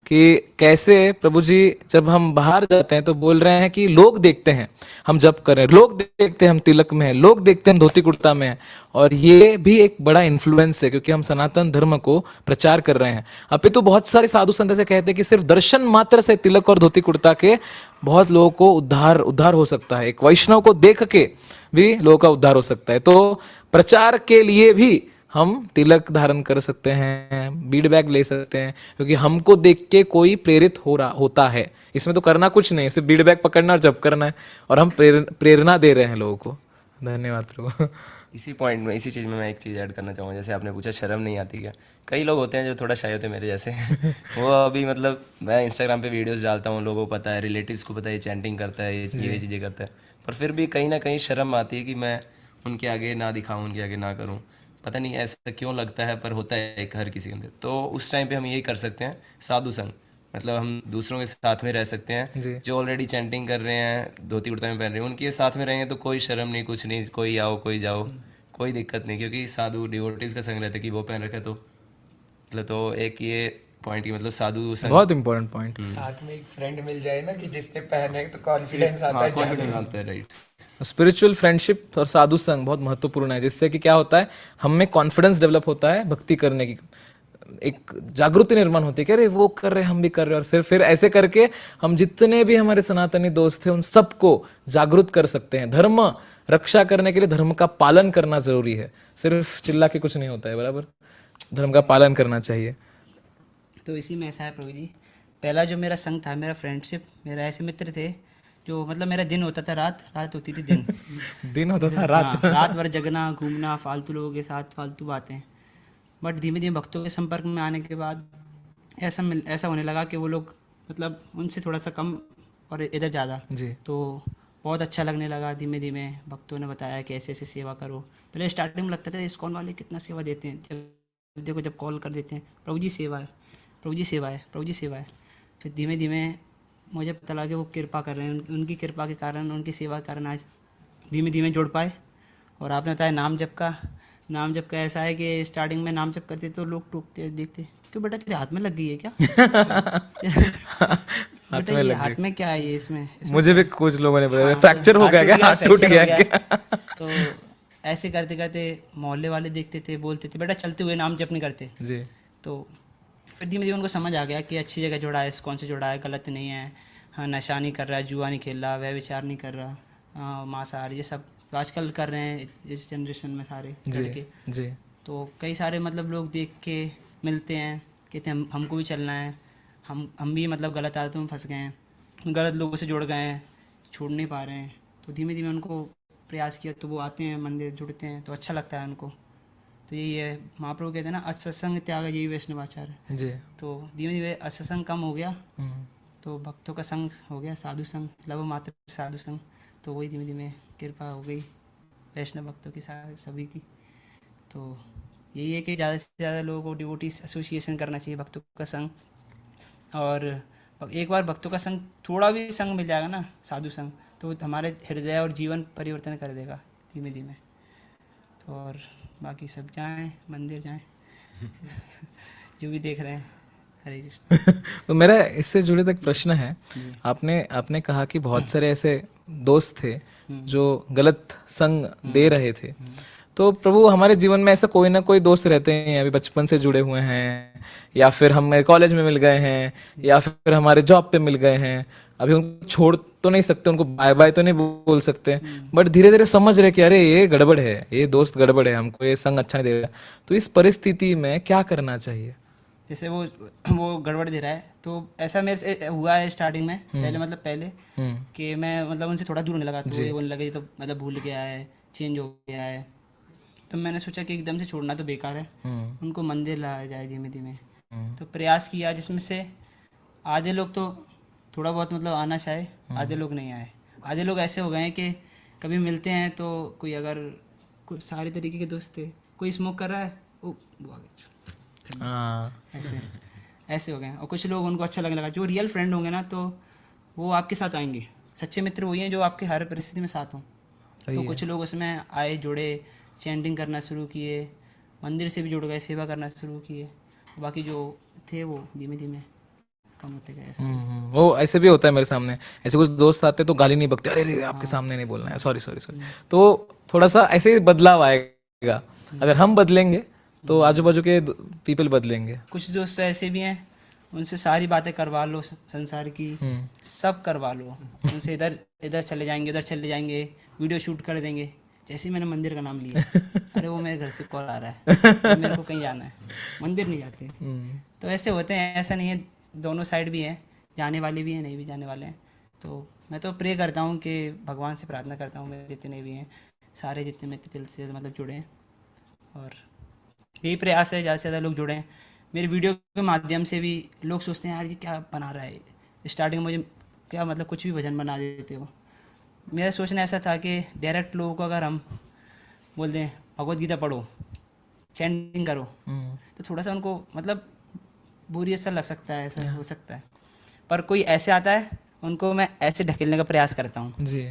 कि कैसे प्रभु जी जब हम बाहर जाते हैं तो बोल रहे हैं कि लोग देखते हैं हम जप कर रहे हैं, लोग देखते हैं हम तिलक में हैं, लोग देखते हैं हम धोती कुर्ता में हैं, और ये भी एक बड़ा इन्फ्लुएंस है क्योंकि हम सनातन धर्म को प्रचार कर रहे हैं। अपितु तो बहुत सारे साधु संत ऐसे कहते हैं कि सिर्फ दर्शन मात्र से तिलक और धोती कुर्ता के बहुत लोगों को उद्धार हो सकता है, एक वैष्णव को देख के भी लोगों का उद्धार हो सकता है। तो प्रचार के लिए भी हम तिलक धारण कर सकते हैं, बीड बैग ले सकते हैं, क्योंकि हमको देख के कोई प्रेरित होता है। इसमें तो करना कुछ नहीं है, सिर्फ बीड बैग पकड़ना और जप करना है, और हम प्रेरणा दे रहे हैं लोगों को। धन्यवाद प्रभु। इसी पॉइंट में, इसी चीज़ में मैं एक चीज़ ऐड करना चाहूँगा। जैसे आपने पूछा शर्म नहीं आती क्या, कई लोग होते हैं जो थोड़ा शाय होते हैं मेरे जैसे वो अभी मतलब मैं इंस्टाग्राम पे वीडियोस डालता हूँ, लोगों को पता है, रिलेटिव्स को पता है ये चैंटिंग करता है, ये चीज़ें करता है, पर फिर भी कहीं ना कहीं शर्म आती है कि मैं उनके आगे ना दिखाऊं, उनके आगे ना करूं। पता नहीं ऐसा क्यों लगता है, पर होता है एक हर किसी के अंदर। तो उस टाइम पे हम यही कर सकते हैं, साधु संग, मतलब हम दूसरों के साथ में रह सकते हैं जी। जो ऑलरेडी चैंटिंग कर रहे हैं, धोती कुर्ता में पहन रहे हैं, उनके साथ में रहेंगे तो कोई शर्म नहीं, कुछ नहीं, कोई आओ कोई जाओ, कोई दिक्कत नहीं, क्योंकि साधु डिवोटीज का संग रहता है कि वो पहन रखे तो मतलब, तो एक ये पॉइंट की मतलब साधु संग। बहुत इंपॉर्टेंट पॉइंट। साथ में एक फ्रेंड मिल जाए ना कि जिसने पहने तो कॉन्फिडेंस आता हाँ, है जाने कॉन्फिडेंस में। आता है, राइट। स्पिरिचुअल फ्रेंडशिप और साधु संग बहुत महत्वपूर्ण है, जिससे कि क्या होता है, हम में कॉन्फिडेंस डेवलप होता है भक्ति करने की, एक जागृति निर्माण होती है कि अरे वो कर रहे हैं हम भी कर रहे हैं, और सिर्फ फिर ऐसे करके हम जितने भी हमारे सनातनी दोस्त हैं उन सबको जागृत कर सकते हैं। धर्म रक्षा करने के लिए धर्म का पालन करना जरूरी है, सिर्फ चिल्ला के कुछ नहीं होता है, बराबर, धर्म का पालन करना चाहिए। तो इसी में ऐसा है प्रभु जी, पहला जो मेरा संग था, मेरा फ्रेंडशिप, मेरा ऐसे मित्र थे जो मतलब मेरा दिन होता था रात, रात होती थी दिन। दिन होता था रात। हाँ, रात भर जगना, घूमना, फालतू लोगों के साथ फालतू बातें। बट धीमे धीमे भक्तों के संपर्क में आने के बाद ऐसा होने लगा कि वो लोग मतलब उनसे थोड़ा सा कम और इधर ज़्यादा, जी तो बहुत अच्छा लगने लगा। धीमे धीमे भक्तों ने बताया कि ऐसे ऐसे सेवा करो। पहले स्टार्टिंग में लगता था इस्कॉन वाले कितना सेवा देते हैं, जब देखो जब कॉल कर देते हैं प्रभु जी सेवा है, प्रभु जी सेवा है, प्रभु जी सेवा है। फिर धीमे धीमे मुझे पता लगा कि वो कृपा कर रहे हैं, उनकी कृपा के कारण, उनकी सेवा के कारण आज धीमे धीमे जुड़ पाए। और आपने बताया नाम जप का ऐसा है कि स्टार्टिंग में नाम जप करते तो लोग टोकते देखते, क्यों बेटा तेरे हाथ में लग गई है क्या? हाथ बेटा में ये लग हाथ गई। में क्या है ये, इसमें मुझे भी कुछ लोगों ने बताया हाँ, फ्रैक्चर हो हाथ गया टूट क्या, हाथ टूट फ्रैक्चर गया हो गया। क्या। तो ऐसे करते करते मोहल्ले वाले देखते थे, बोलते थे बेटा चलते हुए नाम जप नहीं करते। जी तो फिर धीमे धीमे उनको समझ आ गया कि अच्छी जगह जुड़ा है, कौन से जुड़ा है, गलत नहीं है। हाँ, नशा नहीं कर रहा, जुआ नहीं खेल रहा, व्यभिचार नहीं कर रहा, मांसाहार, ये सब जो आजकल कर रहे हैं इस जनरेशन में सारे जी लड़के। जी तो कई सारे मतलब लोग देख के मिलते हैं, कहते हैं हमको भी चलना है, हम भी मतलब गलत आदतों में फंस गए हैं, गलत लोगों से जुड़ गए हैं, छोड़ नहीं पा रहे हैं। तो धीमे धीमे उनको प्रयास किया तो वो आते हैं मंदिर, जुड़ते हैं, तो अच्छा लगता है उनको। तो यही है, महाप्रभु कहते हैं ना असत्संग त्याग यही वैष्णवाचार है। जी। तो धीमे धीमे असत्संग कम हो गया, हम्म। तो भक्तों का संग हो गया, साधु संग, लव मात्र साधु संग। तो वही धीमे धीमे कृपा हो गई वैष्णव भक्तों की सभी की। तो यही है कि ज़्यादा से ज़्यादा लोगों को डिवोटीज एसोसिएशन करना चाहिए, भक्तों का संग। और एक बार भक्तों का संग, थोड़ा भी संग मिल जाएगा ना, साधु संग, तो हमारे हृदय और जीवन परिवर्तन कर देगा धीमे धीमे। तो और बाकी सब जाएं, मंदिर जाएं, जो भी देख रहे हैं। हरे कृष्ण। तो मेरा इससे जुड़े तक प्रश्न है, जी। आपने कहा कि बहुत सारे ऐसे दोस्त थे जो गलत संग दे रहे थे, तो प्रभु हमारे जीवन में ऐसा कोई ना कोई दोस्त रहते हैं, अभी बचपन से जुड़े हुए हैं, या फिर हम कॉलेज में मिल गए हैं, या फिर हमारे जॉब पे मिल गए हैं, अभी उनको छोड़ तो नहीं सकते, उनको बाय बाय तो नहीं बोल सकते, बट धीरे धीरे समझ रहे कि अरे ये गड़बड़ है, ये दोस्त गड़बड़ है, हमको ये संग अच्छा नहीं देगा। तो इस परिस्थिति में क्या करना चाहिए? जैसे वो गड़बड़ दे रहा है, तो ऐसा मेरे से हुआ है स्टार्टिंग में, पहले कि मैं मतलब उनसे थोड़ा दूर होने लगा, तो ये बोलने लगे ये तो मतलब भूल गया है, चेंज हो गया है। तो मैंने सोचा कि एकदम से छोड़ना तो बेकार है, उनको मंदिर लाया जाए धीमे धीमे। तो प्रयास किया, जिसमें से आधे लोग तो थोड़ा बहुत मतलब आना चाहे, आधे लोग नहीं आए। आधे लोग ऐसे हो गए हैं कि कभी मिलते हैं तो कोई अगर कुछ सारे तरीके के दोस्त थे, कोई स्मोक कर रहा है वो आ गया, हाँ ऐसे हो गए हैं। और कुछ लोग उनको अच्छा लगने लगा, जो रियल फ्रेंड होंगे ना तो वो आपके साथ आएंगे। सच्चे मित्र वही हैं जो आपके हर परिस्थिति में साथ हों। तो कुछ लोग उसमें आए, जुड़े, चैंटिंग करना शुरू किए, मंदिर से भी जुड़ गए, सेवा करना शुरू किए। बाकी जो थे वो धीमे धीमे कम होते गए ऐसे। वो ऐसे भी होता है मेरे सामने, ऐसे कुछ दोस्त आते तो गाली नहीं बकते, अरे अरे आपके सामने नहीं बोलना है, सॉरी सॉरी सॉरी। तो थोड़ा सा ऐसे ही बदलाव आएगा, अगर हम बदलेंगे तो आजू बाजू के पीपल बदलेंगे। कुछ दोस्त ऐसे भी हैं, उनसे सारी बातें करवा लो संसार की, सब करवा लो उनसे। इधर इधर चले जाएंगे, उधर चले जाएंगे, वीडियो शूट कर देंगे। जैसे ही मैंने मंदिर का नाम लिया, अरे वो मेरे घर से कॉल आ रहा है, मेरे को कहीं जाना है, मंदिर नहीं जाते। तो ऐसे होते हैं, ऐसा नहीं है, दोनों साइड भी हैं, जाने वाले भी हैं, नहीं भी जाने वाले हैं। तो मैं तो प्रे करता हूँ कि भगवान से प्रार्थना करता हूँ, मेरे जितने भी हैं सारे जितने मित्र दिल से मतलब जुड़े हैं, और यही प्रयास है ज़्यादा से ज़्यादा लोग जुड़ें। मेरे वीडियो के माध्यम से भी लोग सोचते हैं यार ये क्या बना रहा है, स्टार्टिंग में मुझे क्या मतलब कुछ भी भजन बना देते हो। मेरा सोचना ऐसा था कि डायरेक्ट लोगों को अगर हम बोल दें भगवत गीता पढ़ो, चैंटिंग करो, तो थोड़ा सा उनको मतलब बोरियत सा लग सकता है, ऐसा हो सकता है। पर कोई ऐसे आता है, उनको मैं ऐसे ढकेलने का प्रयास करता हूँ। जी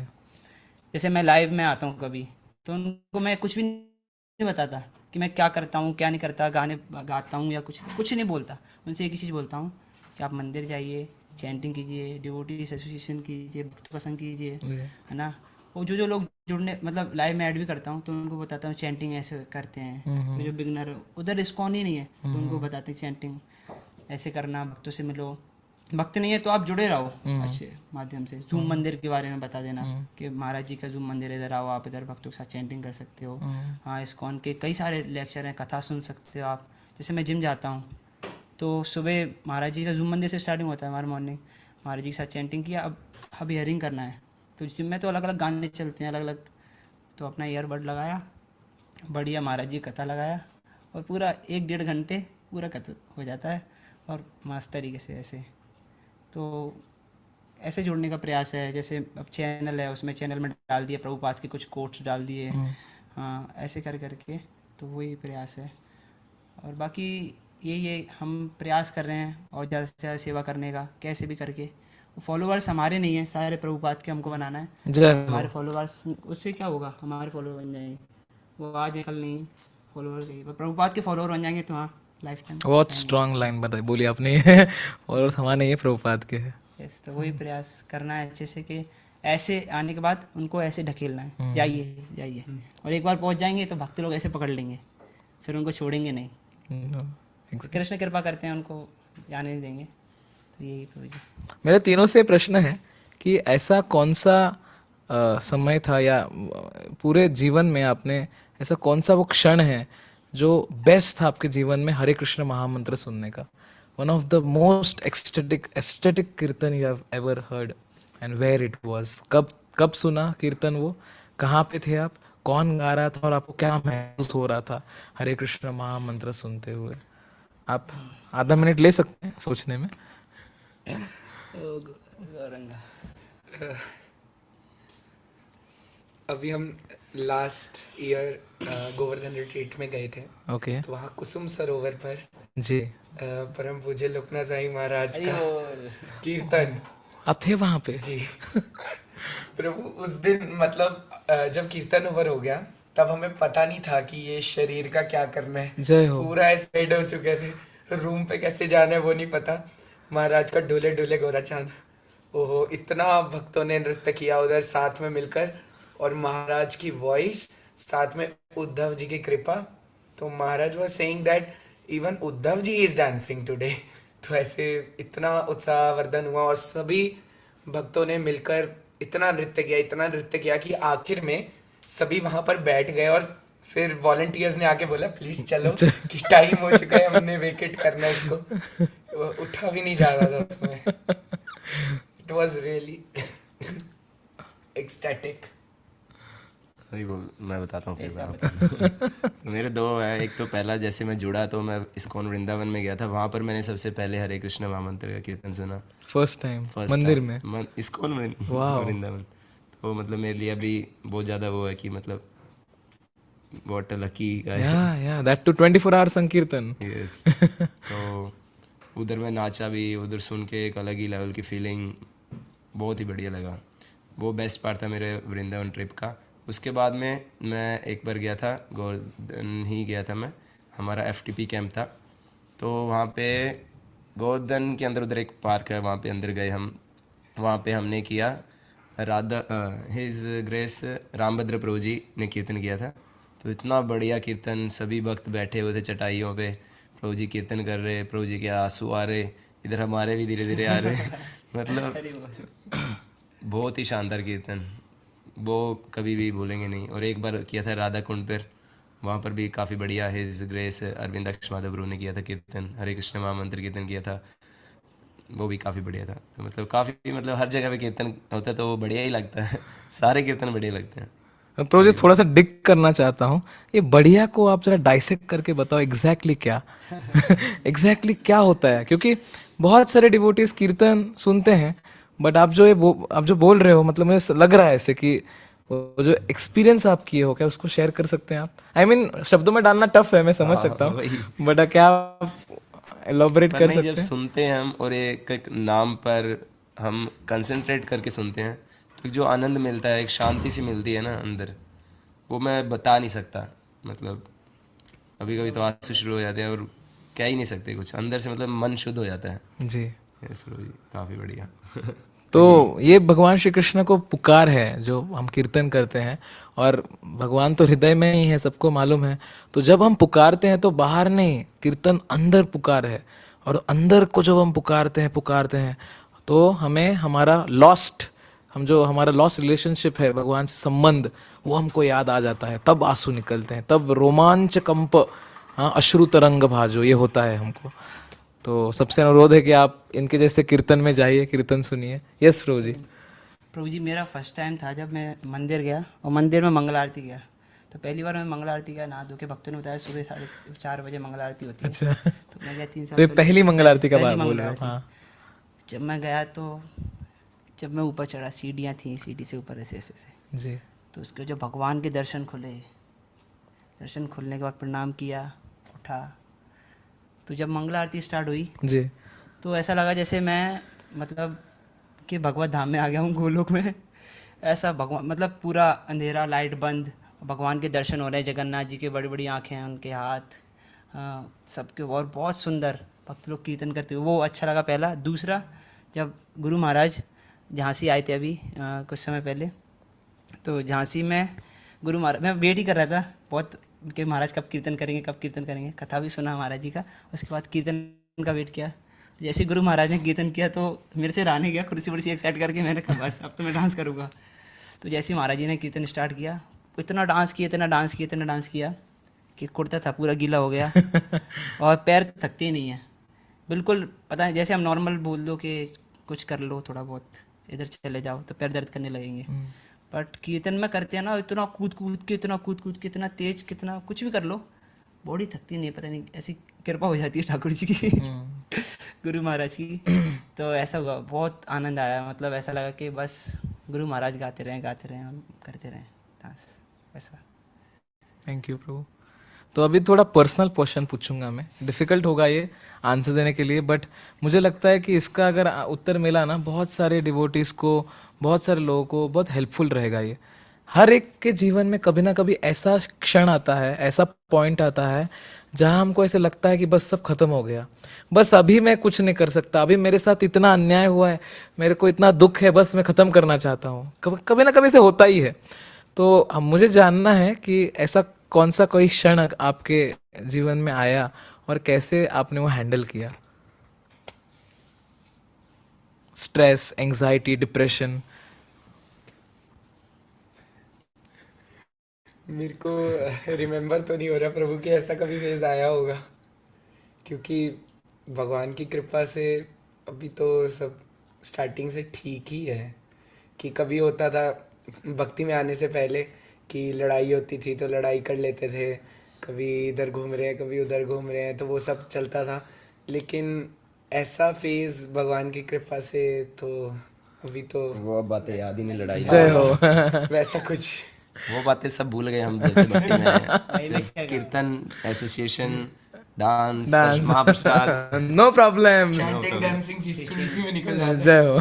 जैसे मैं लाइव में आता हूँ कभी, तो उनको मैं कुछ भी नहीं बताता कि मैं क्या करता हूँ क्या नहीं करता, गाने गाता हूँ या कुछ कुछ नहीं बोलता। उनसे एक ही चीज़ बोलता हूँ कि आप मंदिर जाइए, चैंटिंग कीजिए, डिवोटीज एसोसिएशन कीजिए, भक्तों का संग कीजिए, जी है ना। वो जो जो लोग जुड़ने मतलब लाइव में ऐड भी करता हूँ तो उनको बताता हूँ चैंटिंग ऐसे करते हैं। तो जो बिगनर उधर रिस्पॉन्ड ही नहीं है तो उनको बताते हैं चैंटिंग ऐसे करना, भक्तों से मिलो। भक्त नहीं है तो आप जुड़े रहो अच्छे माध्यम से। जूम मंदिर के बारे में बता देना कि महाराज जी का जूम मंदिर है, इधर आओ, आप इधर भक्तों के साथ चैंटिंग कर सकते हो। हाँ, इस्कॉन के कई सारे लेक्चर हैं, कथा सुन सकते हो आप। जैसे मैं जिम जाता हूँ तो सुबह महाराज जी का जूम मंदिर से स्टार्टिंग होता है हमारा मॉर्निंग। महाराज जी के साथ चैंटिंग किया, अब हियरिंग करना है तो जिम में तो अलग अलग गाने चलते हैं अलग अलग, तो अपना ईयरबड लगाया, बढ़िया महाराज जी कथा लगाया, और पूरा 1-1.5 घंटे पूरा कथा हो जाता है, और मस्त तरीके से ऐसे। तो ऐसे जुड़ने का प्रयास है। जैसे अब चैनल है, उसमें चैनल में डाल दिए प्रभुपाद के कुछ कोट्स डाल दिए, हाँ ऐसे कर करके, तो वही प्रयास है। और बाकी यही है, हम प्रयास कर रहे हैं और ज़्यादा से ज़्यादा सेवा करने का, कैसे भी करके। फॉलोवर्स हमारे नहीं हैं, सारे प्रभुपाद के हमको बनाना है। जय हो हमारे फॉलोवर्स, उससे क्या होगा, हमारे फॉलोवर बन जाएंगे, वो आज है कल नहीं, फॉलोवर चाहिए। पर प्रभुपाद के फॉलोवर बन जाएंगे तो हाँ लाइफ टाइम बहुत स्ट्रांग लाइन बताई बोली आपने और हमारे ये प्रभुपाद के है। यस। तो वही प्रयास करना है अच्छे से कि ऐसे आने के बाद उनको ऐसे ढकेलना है, जाइए जाइए, और एक बार पहुंच जाएंगे तो भक्त लोग ऐसे पकड़ लेंगे, फिर उनको छोड़ेंगे नहीं। तो कृष्ण कृपा करते हैं, उनको जाने नहीं देंगे। तो यही प्रभु जी। मेरे तीनों से प्रश्न है कि ऐसा कौन सा समय था या पूरे जीवन में आपने ऐसा कौन सा वो क्षण है जो बेस्ट था आपके जीवन में हरे कृष्ण महामंत्र सुनने का? One of the most aesthetic kirtan you have ever heard and where it was? कब सुना कीर्तन? वो कहाँ पे थे आप? कौन गा रहा था और आपको क्या महसूस हो रहा था हरे कृष्ण महामंत्र सुनते हुए? आप आधा मिनट ले सकते हैं सोचने में। गौरंगा। अभी हम लास्ट ईयर गोवर्धन रिट्रीट में गए थे, ओके तो वहाँ कुसुम सरोवर पर जी परम पूज्य लोकनाथ साई महाराज का कीर्तन। आप थे वहाँ पे? जी प्रभु उस दिन मतलब जब कीर्तन ओवर हो गया तब हमें पता नहीं था कि ये शरीर का क्या करना है। जय हो। पूरा साइड हो चुके थे, रूम पे कैसे जाना है वो नहीं पता। महाराज का डोले डोले गोरा चांद, ओहो इतना भक्तों ने नृत्य किया उधर साथ में मिलकर, और महाराज की वॉइस साथ में उद्धव जी की कृपा। तो Maharaj was saying that even Uddhav ji is dancing today. तो ऐसे इतना उत्साहवर्धन हुआ और सभी भक्तों ने मिलकर इतना नृत्य किया कि आखिर में सभी वहां पर बैठ गए, और फिर वॉलंटियर्स ने आके बोला प्लीज चलो कि टाइम हो चुका है, हमने वेकेट करना है इसको। वो उठा भी नहीं जा रहा था उसमें। It was really ecstatic. अभी वो मैं बताता हूँ फिर मैं मेरे दो है। एक तो पहला, जैसे मैं जुड़ा तो मैं इस्कॉन वृंदावन में गया था, वहाँ पर मैंने सबसे पहले हरे कृष्ण महामंत्र का कीर्तन सुना फर्स्ट टाइम फर्स्ट मंदिर टाइम में? इस्कॉन वाह। वृंदावन। तो मतलब मेरे लिए अभी बहुत ज़्यादा वो है कि मतलब बहुत लकी का है। या दैट टू 24 आवर संकीर्तन। यस। तो उधर मैं नाचा भी, उधर सुन के एक अलग ही लेवल की फीलिंग, बहुत ही बढ़िया लगा। वो बेस्ट पार्ट था मेरे वृंदावन ट्रिप का। उसके बाद में मैं एक बार गया था, गोवर्धन ही गया था मैं, हमारा FTP कैंप था। तो वहाँ पे गोवर्धन के अंदर उधर एक पार्क है, वहाँ पे अंदर गए हम। वहाँ पे हमने किया राधा हिज ग्रेस रामभद्र प्रभु जी ने कीर्तन किया था। तो इतना बढ़िया कीर्तन, सभी भक्त बैठे हुए थे चटाइयों पे, प्रभु जी कीर्तन कर रहे, प्रभु जी के आंसू आ रहे, इधर हमारे भी धीरे धीरे आ रहे। मतलब बहुत ही शानदार कीर्तन, वो कभी भी भूलेंगे नहीं। और एक बार किया था राधा कुंड पर, वहाँ पर भी काफ़ी बढ़िया हिज ग्रेस अरविंदाक्ष माधव प्रभु ने किया था कीर्तन, हरे कृष्ण महामंत्र कीर्तन किया था, वो भी काफ़ी बढ़िया था। तो मतलब काफ़ी मतलब हर जगह पे कीर्तन होता है तो वो बढ़िया ही लगता है। सारे कीर्तन बढ़िया लगते हैं। प्रभु जी थोड़ा सा डिग करना चाहता हूँ, ये बढ़िया को आप जरा डाइसेक्ट करके बताओ एग्जैक्टली क्या एग्जैक्टली क्या होता है, क्योंकि बहुत सारे डिवोटीज कीर्तन सुनते हैं, बट आप जो आप जो बोल रहे हो, मतलब मुझे लग रहा है ऐसे कि वो जो एक्सपीरियंस आप किए हो, क्या उसको शेयर कर सकते हैं आप? आई मीन शब्दों में डालना टफ है, मैं समझ सकता हूँ, वही। बट क्या आप एलोबरेट पर कर नहीं, सकते जब हैं? सुनते हैं हम और एक एक नाम पर हम कंसंट्रेट करके सुनते हैं, तो जो आनंद मिलता है, एक शांति सी मिलती है ना अंदर, वो मैं बता नहीं सकता। मतलब कभी कभी तो आंसू शुरू हो जाते हैं और कह ही नहीं सकते कुछ अंदर से, मतलब मन शुद्ध हो जाता है। जी। यस जी, काफ़ी बढ़िया। तो ये भगवान श्री कृष्ण को पुकार है जो हम कीर्तन करते हैं, और भगवान तो हृदय में ही है, सबको मालूम है। तो जब हम पुकारते हैं तो बाहर नहीं, कीर्तन अंदर पुकार है, और अंदर को जब हम पुकारते हैं तो हमें हमारा लॉस्ट रिलेशनशिप है भगवान से, संबंध, वो हमको याद आ जाता है, तब आंसू निकलते हैं, तब रोमांच कंप, हाँ, अश्रु तरंग भाजो, ये होता है हमको। तो सबसे अनुरोध है कि आप इनके जैसे कीर्तन में जाइए, कीर्तन सुनिए। यस प्रभु जी। प्रभु जी मेरा फर्स्ट टाइम था जब मैं मंदिर गया और मंदिर में मंगल आरती गया। तो पहली बार मैं मंगल आरती गया, नहा धो के, भक्तों ने बताया सुबह 4:30 बजे मंगल आरती होती है। अच्छा, तो मैं गया 3 साल तो ये पहले, पहली मंगल आरती का पहली बात बोल मंगल रहे हो? आरती। हाँ। जब मैं गया तो जब मैं ऊपर चढ़ा, सीढ़ियाँ थी, सीढ़ी से ऊपर ऐसे ऐसे ऐसे, जी। तो उसके जो भगवान के दर्शन खुले, दर्शन खुलने के बाद प्रणाम किया, उठा, तो जब मंगल आरती स्टार्ट हुई जी। तो ऐसा लगा जैसे मैं, मतलब कि भगवत धाम में आ गया हूँ, गोलोक में। ऐसा भगवान, मतलब पूरा अंधेरा, लाइट बंद, भगवान के दर्शन हो रहे हैं, जगन्नाथ जी के बड़ी बड़ी आँखें हैं, उनके हाथ, सबके, और बहुत सुंदर भक्त लोग कीर्तन करते हुए, वो अच्छा लगा पहला। दूसरा, जब गुरु महाराज झांसी आए थे अभी कुछ समय पहले, तो झांसी में गुरु महाराज, मैं वेट ही कर रहा था बहुत कि महाराज कब कीर्तन करेंगे, कब कीर्तन करेंगे। कथा भी सुना महाराज जी का, उसके बाद कीर्तन का वेट किया। जैसे गुरु महाराज ने कीर्तन किया तो मेरे से रहने गया, कुर्सी वुर्सी एक साइड करके मैंने कहा बस अब तो मैं डांस करूँगा। तो जैसे ही महाराज जी ने कीर्तन स्टार्ट किया, इतना डांस किया, इतना डांस किया, इतना डांस किया कि कुर्ता था पूरा गीला हो गया और पैर थकते ही नहीं है बिल्कुल। पता है, जैसे हम नॉर्मल बोल दो कि कुछ कर लो, थोड़ा बहुत इधर चले जाओ, तो पैर दर्द करने लगेंगे। बट कीर्तन में करते हैं ना, इतना कूद कूद के, इतना कूद कूद के, इतना तेज, कितना कुछ भी कर लो, बॉडी थकती नहीं, पता नहीं ऐसी कृपा हो जाती है ठाकुर जी की गुरु महाराज की। तो ऐसा हुआ, बहुत आनंद आया, मतलब ऐसा लगा कि बस गुरु महाराज गाते रहें, हम करते रहें डांस, ऐसा। थैंक यू प्रभु। तो अभी थोड़ा पर्सनल क्वेश्चन पूछूंगा मैं, डिफिकल्ट होगा ये आंसर देने के लिए, बट मुझे लगता है कि इसका अगर उत्तर मिला ना, बहुत सारे डिवोटीज को, बहुत सारे लोगों को बहुत हेल्पफुल रहेगा ये। हर एक के जीवन में कभी ना कभी ऐसा क्षण आता है, ऐसा पॉइंट आता है जहां हमको ऐसे लगता है कि बस सब खत्म हो गया, बस अभी मैं कुछ नहीं कर सकता, अभी मेरे साथ इतना अन्याय हुआ है, मेरे को इतना दुख है, बस मैं खत्म करना चाहता हूँ। कभी ना कभी से होता ही है। तो अब मुझे जानना है कि ऐसा कौन सा कोई क्षण आपके जीवन में आया और कैसे आपने वो हैंडल किया? Stress, anxiety, depression. मेरे को रिमेम्बर तो नहीं हो रहा प्रभु कि ऐसा कभी फेज आया होगा, क्योंकि भगवान की कृपा से अभी तो सब स्टार्टिंग से ठीक ही है। कि कभी होता था भक्ति में आने से पहले कि लड़ाई होती थी तो लड़ाई कर लेते थे, कभी इधर घूम रहे हैं, कभी उधर घूम रहे हैं, तो वो सब चलता था। लेकिन ऐसा फेज भगवान की कृपा से तो अभी तो वो अब बातें याद ही नहीं, लड़ाई जय हो। वैसा कुछ वो बातें सब भूल गए हम, जैसे भक्ति में नहीं, सिर्फ नहीं, kirtan, association, dance, dance, mahaprasad. No problem. Chanting dancing feasting इसी में निकल जाता है। जय हो।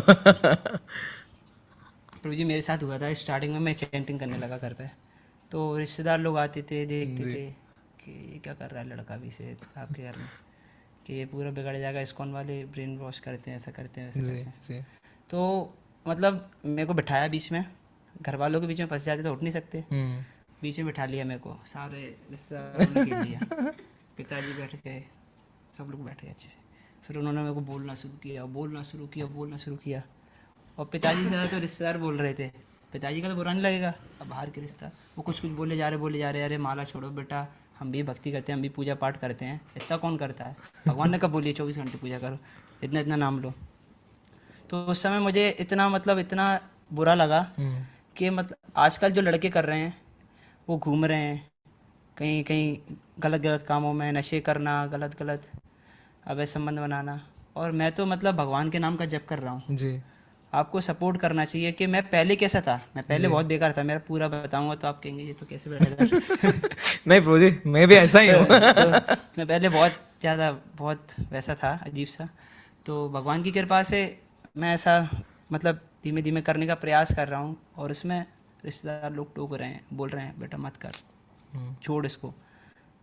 प्रभु जी मेरे साथ हुआ था, स्टार्टिंग में मैं चैंटिंग करने लगा घर पे, तो रिश्तेदार लोग आते थे, देखते थे कि ये क्या कर रहा है लड़का भी से आपके घर में, कि ये पूरा बिगड़ जाएगा, इस्कॉन वाले ब्रेन वॉश करते हैं, ऐसा करते हैं, वैसा जी करते हैं। जी। तो मतलब मेरे को बिठाया बीच में, घर वालों के बीच में फंस जाते तो उठ नहीं सकते, बीच में बिठा लिया मेरे को, सारे रिश्तेदारों ने खेल लिया, पिताजी बैठ गए, सब लोग बैठ गए अच्छे से। फिर उन्होंने मेरे को बोलना शुरू किया, और पिताजी से ज़्यादा तो रिश्तेदार बोल रहे थे। पिताजी का तो बुरा नहीं लगेगा, अब बाहर के रिश्तेदार वो कुछ कुछ बोले जा रहे, अरे माला छोड़ो बेटा, हम भी भक्ति करते हैं, हम भी पूजा पाठ करते हैं, इतना कौन करता है, भगवान ने कब बोलिए 24 घंटे पूजा करो, इतना इतना नाम लो। तो उस समय मुझे इतना, मतलब इतना बुरा लगा कि मतलब आजकल जो लड़के कर रहे हैं वो घूम रहे हैं कहीं कहीं गलत गलत कामों में, नशे करना, गलत गलत अवैध संबंध बनाना। और मैं तो मतलब भगवान के नाम का जप कर रहा हूँ। जी आपको सपोर्ट करना चाहिए कि मैं पहले कैसा था। मैं पहले जी बहुत बेकार था, मेरा पूरा बताऊंगा तो आप कहेंगे ये तो कैसे बैठा नहीं प्रभु जी, मैं भी ऐसा ही हूँ। तो मैं पहले बहुत ज़्यादा बहुत वैसा था, अजीब सा। तो भगवान की कृपा से मैं ऐसा मतलब धीमे धीमे करने का प्रयास कर रहा हूँ। और उसमें रिश्तेदार लोग टोक रहे हैं, बोल रहे हैं बेटा मत कर, छोड़ इसको।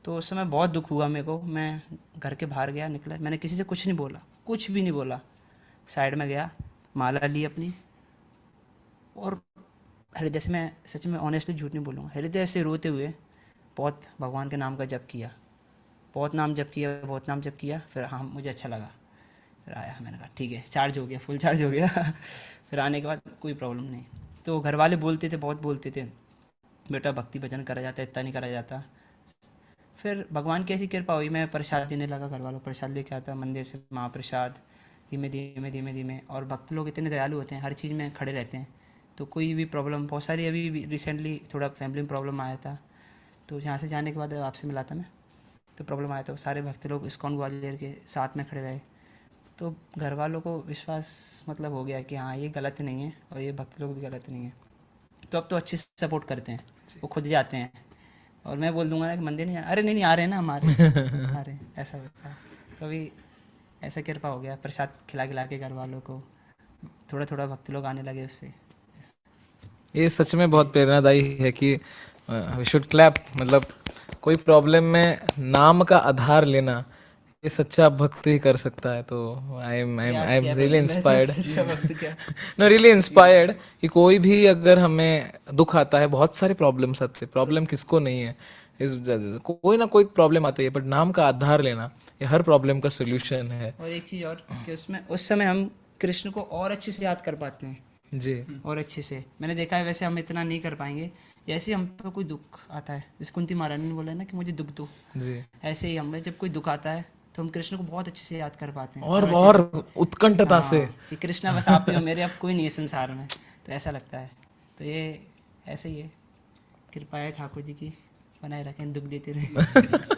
तो उस समय बहुत दुख हुआ मेरे को। मैं घर के बाहर गया, निकला, मैंने किसी से कुछ नहीं बोला, कुछ भी नहीं बोला। साइड में गया, माला ली अपनी, और हृदय से, मैं सच में ऑनेस्टली झूठ नहीं बोलूँगा, हृदय से रोते हुए बहुत भगवान के नाम का जप किया। बहुत नाम जप किया, बहुत नाम जप किया। फिर हाँ मुझे अच्छा लगा, फिर आया, मैंने कहा ठीक है, चार्ज हो गया, फुल चार्ज हो गया। फिर आने के बाद कोई प्रॉब्लम नहीं। तो घर वाले बोलते थे, बहुत बोलते थे, बेटा भक्ति भजन करा जाता है, इतना नहीं करा जाता। फिर भगवान की ऐसी कृपा हुई, मैं प्रसाद देने लगा, घर वालों को प्रसाद लेके आता मंदिर से, महाप्रसाद, धीमे धीमे धीमे धीमे। और भक्त लोग इतने दयालु होते हैं, हर चीज़ में खड़े रहते हैं। तो कोई भी प्रॉब्लम, बहुत सारी, अभी रिसेंटली थोड़ा फैमिली में प्रॉब्लम आया था, तो यहाँ से जाने के बाद आपसे मिला था मैं, तो प्रॉब्लम आया, तो सारे भक्त लोग इस्कॉन ग्वालियर के साथ में खड़े रहे। तो घर वालों को विश्वास मतलब हो गया कि हाँ ये गलत नहीं है और ये भक्त लोग भी गलत नहीं है। तो अब तो अच्छे से सपोर्ट करते हैं, वो खुद जाते हैं। और मैं बोल दूंगा ना कि मंदिर नहीं अरे नहीं नहीं आ रहे हैं ना हमारे, आ रहे हैं, ऐसा होता है। तो अभी ऐसा कृपा हो गया, प्रसाद खिला खिला के घर वालों को थोड़ा थोड़ा भक्त लोग आने लगे उससे। ये सच में बहुत प्रेरणादायी है कि वी शुड क्लैप। मतलब कोई प्रॉब्लम में नाम का आधार लेना, ये सच्चा भक्त ही कर सकता है। तो I am really inspired, no really inspired कि कोई भी अगर हमें दुख आता है, बहुत सारे प्रॉब्लम्स आते हैं, प्रॉब्लम किसको नहीं है, कोई ना कोई प्रॉब्लम आती है, बट नाम का आधार लेना ये हर प्रॉब्लम का सोल्यूशन है। और एक चीज़ और कि उसमें उस समय हम कृष्ण को और अच्छे से याद कर पाते हैं, जी और अच्छे से। मैंने देखा है, वैसे हम इतना नहीं कर पाएंगे। जैसे हम पे कोई दुख आता है, जैसे कुंती महारानी ने बोला है ना कि मुझे दुख दो, जी, ऐसे ही हमें जब कोई दुख आता है तो हम कृष्ण को बहुत अच्छे से याद कर पाते हैं, और अच्छे और से, उत्कंठता से। हाँ, कि कृष्णा बस आप ही हो, मेरे अब कोई नहीं है संसार में। तो ऐसा लगता है। तो ये ऐसे ही है, कृपा है ठाकुर जी की, बनाए रखें, दुख देते रहे।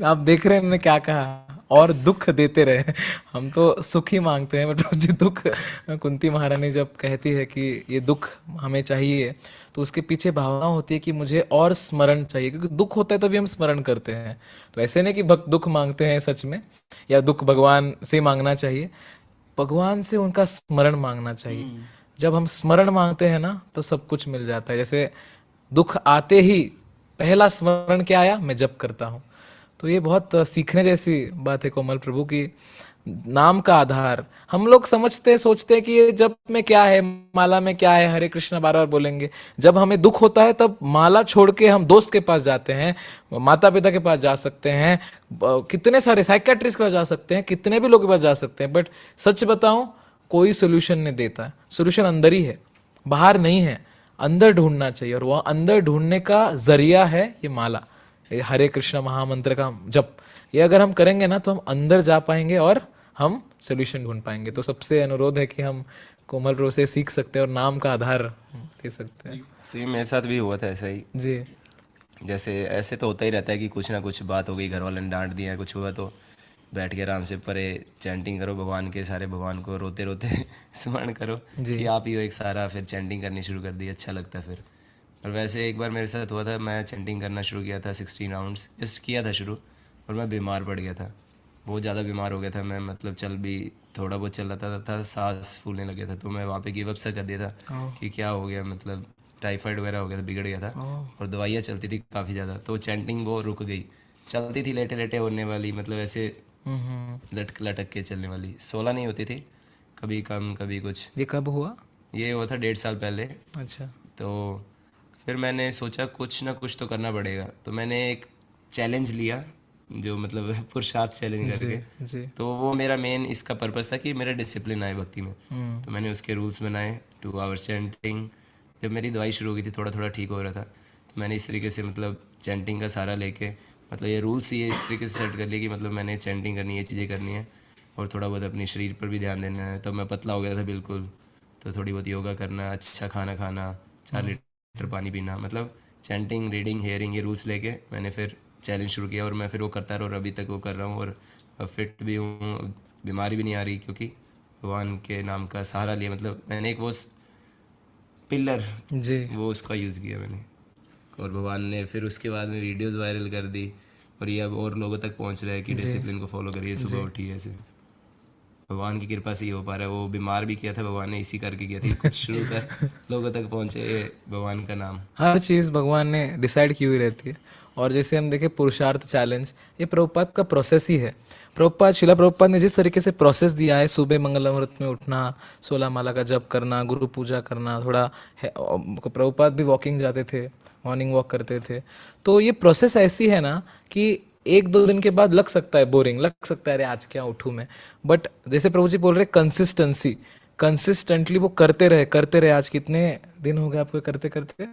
आप देख रहे हैं हमने क्या कहा, और दुख देते रहे। हम तो सुख ही मांगते हैं, बट जो दुख, कुंती महारानी जब कहती है कि ये दुख हमें चाहिए, तो उसके पीछे भावना होती है कि मुझे और स्मरण चाहिए, क्योंकि दुख होता है तभी हम स्मरण करते हैं। तो ऐसे नहीं कि भक्त दुख मांगते हैं सच में, या दुख भगवान से मांगना चाहिए, भगवान से उनका स्मरण मांगना चाहिए। जब हम स्मरण मांगते हैं ना, तो सब कुछ मिल जाता है। जैसे दुख आते ही पहला स्मरण क्या आया, मैं जप करता हूँ। तो ये बहुत सीखने जैसी बात है कोमल प्रभु की, नाम का आधार। हम लोग समझते हैं, सोचते हैं कि ये जप में क्या है, माला में क्या है, हरे कृष्ण बार बार बोलेंगे। जब हमें दुख होता है तब माला छोड़ के हम दोस्त के पास जाते हैं, माता पिता के पास जा सकते हैं, कितने सारे साइकेट्रिस्ट के पास जा सकते हैं, कितने भी लोग के पास जा सकते हैं, बट सच बताऊं कोई सोल्यूशन नहीं देता। सोल्यूशन अंदर ही है, बाहर नहीं है, अंदर ढूंढना चाहिए। और वह अंदर ढूंढने का जरिया है ये माला, ये हरे कृष्ण महामंत्र का जप। ये अगर हम करेंगे ना तो हम अंदर जा पाएंगे और हम सोल्यूशन ढूंढ पाएंगे। तो सबसे अनुरोध है कि हम कोमल रो से सीख सकते हैं और नाम का आधार दे सकते हैं। सेम मेरे साथ भी हुआ था ऐसा ही। जी जैसे ऐसे तो होता ही रहता है कि कुछ ना कुछ बात हो गई, घर वाले ने डांट दिया, कुछ हुआ, तो बैठ के आराम से परे चैंटिंग करो भगवान के, सारे भगवान को रोते रोते स्मरण करो कि आप ही हो एक सारा। फिर चैंटिंग करनी शुरू कर दी, अच्छा लगता है फिर। और वैसे एक बार मेरे साथ हुआ था, मैं चैंटिंग करना शुरू किया था, 16 राउंड्स जस्ट किया था शुरू, और मैं बीमार पड़ गया था, बहुत ज़्यादा बीमार हो गया था मैं। मतलब चल भी थोड़ा बहुत चल रहा था, सांस फूलने लग गया था। तो मैं वहाँ पे गिव अप सा कर दिया था कि क्या हो गया, मतलब टाइफाइड वगैरह हो गया था, बिगड़ गया था, और दवाइयाँ चलती थी काफ़ी ज़्यादा। तो चैंटिंग वो रुक गई, चलती थी लेटे लेटे होने वाली, मतलब ऐसे लटक के चलने वाली, 16 नहीं होती थी, कभी कम कभी कुछ। ये कब हुआ? ये हुआ था 1.5 साल पहले। अच्छा। तो फिर मैंने सोचा कुछ ना कुछ तो करना पड़ेगा, तो मैंने एक चैलेंज लिया, जो मतलब पुरुषार्थ चैलेंज करके। जी तो वो मेरा मेन इसका पर्पस था कि मेरा डिसिप्लिन आए भक्ति में। तो मैंने उसके रूल्स बनाए, 2 आवर्स चैंटिंग। जब मेरी दवाई शुरू हो गई थी, थोड़ा थोड़ा ठीक हो रहा था, तो मैंने इस तरीके से मतलब चैंटिंग का सहारा लेके, मतलब ये रूल्स ये इस तरीके से सेट कर लिए कि मतलब मैंने चैंटिंग करनी है, ये चीज़ें करनी है, और थोड़ा बहुत अपने शरीर पर भी ध्यान देना है। तब मैं पतला हो गया था बिल्कुल, तो थोड़ी बहुत योगा करना, अच्छा खाना खाना, 4 लीटर पानी पीना, मतलब चैंटिंग, रीडिंग, हेयरिंग ये रूल्स लेके मैंने फिर चैलेंज शुरू किया और मैं फिर वो करता रहा और अभी तक वो कर रहा हूँ और फिट भी हूँ, बीमारी भी नहीं आ रही क्योंकि भगवान के नाम का सहारा लिया। मतलब मैंने एक वो पिलर जी वो उसका यूज़ किया मैंने, और भगवान ने फिर उसके बाद में वीडियोस वायरल कर दी और ये अब और लोगों तक पहुंच रहा है कि जी डिसिप्लिन को फॉलो करिए, जी सुबह उठिए। ऐसे भगवान की कृपा से ही हो पा रहा है। वो बीमार भी किया था भगवान ने, इसी करके किया था कि कुछ शुरू कर लोगों तक पहुंचे ये भगवान का नाम। हर चीज़ भगवान ने डिसाइड की हुई रहती है। और जैसे हम देखें पुरुषार्थ चैलेंज, ये प्रभुपाद का प्रोसेस ही है। प्रभुपाद, शिला प्रभुपाद ने जिस तरीके से प्रोसेस दिया है, सुबह मंगल मुहूर्त में उठना, 16 माला का जप करना, गुरु पूजा करना, थोड़ा प्रभुपाद भी वॉकिंग जाते थे, मॉर्निंग वॉक करते थे। तो ये प्रोसेस ऐसी है ना कि एक दो दिन के बाद लग सकता है बोरिंग, लग सकता है अरे आज क्या उठूं मैं, बट जैसे प्रभु जी बोल रहे कंसिस्टेंसी, कंसिस्टेंटली वो करते रहे। आज कितने दिन हो गए आपको करते करते?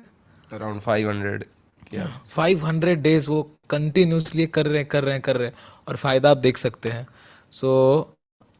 अराउंड 500 के आसपास। 500 डेज वो कंटिन्यूसली कर रहे हैं और फायदा आप देख सकते हैं। सो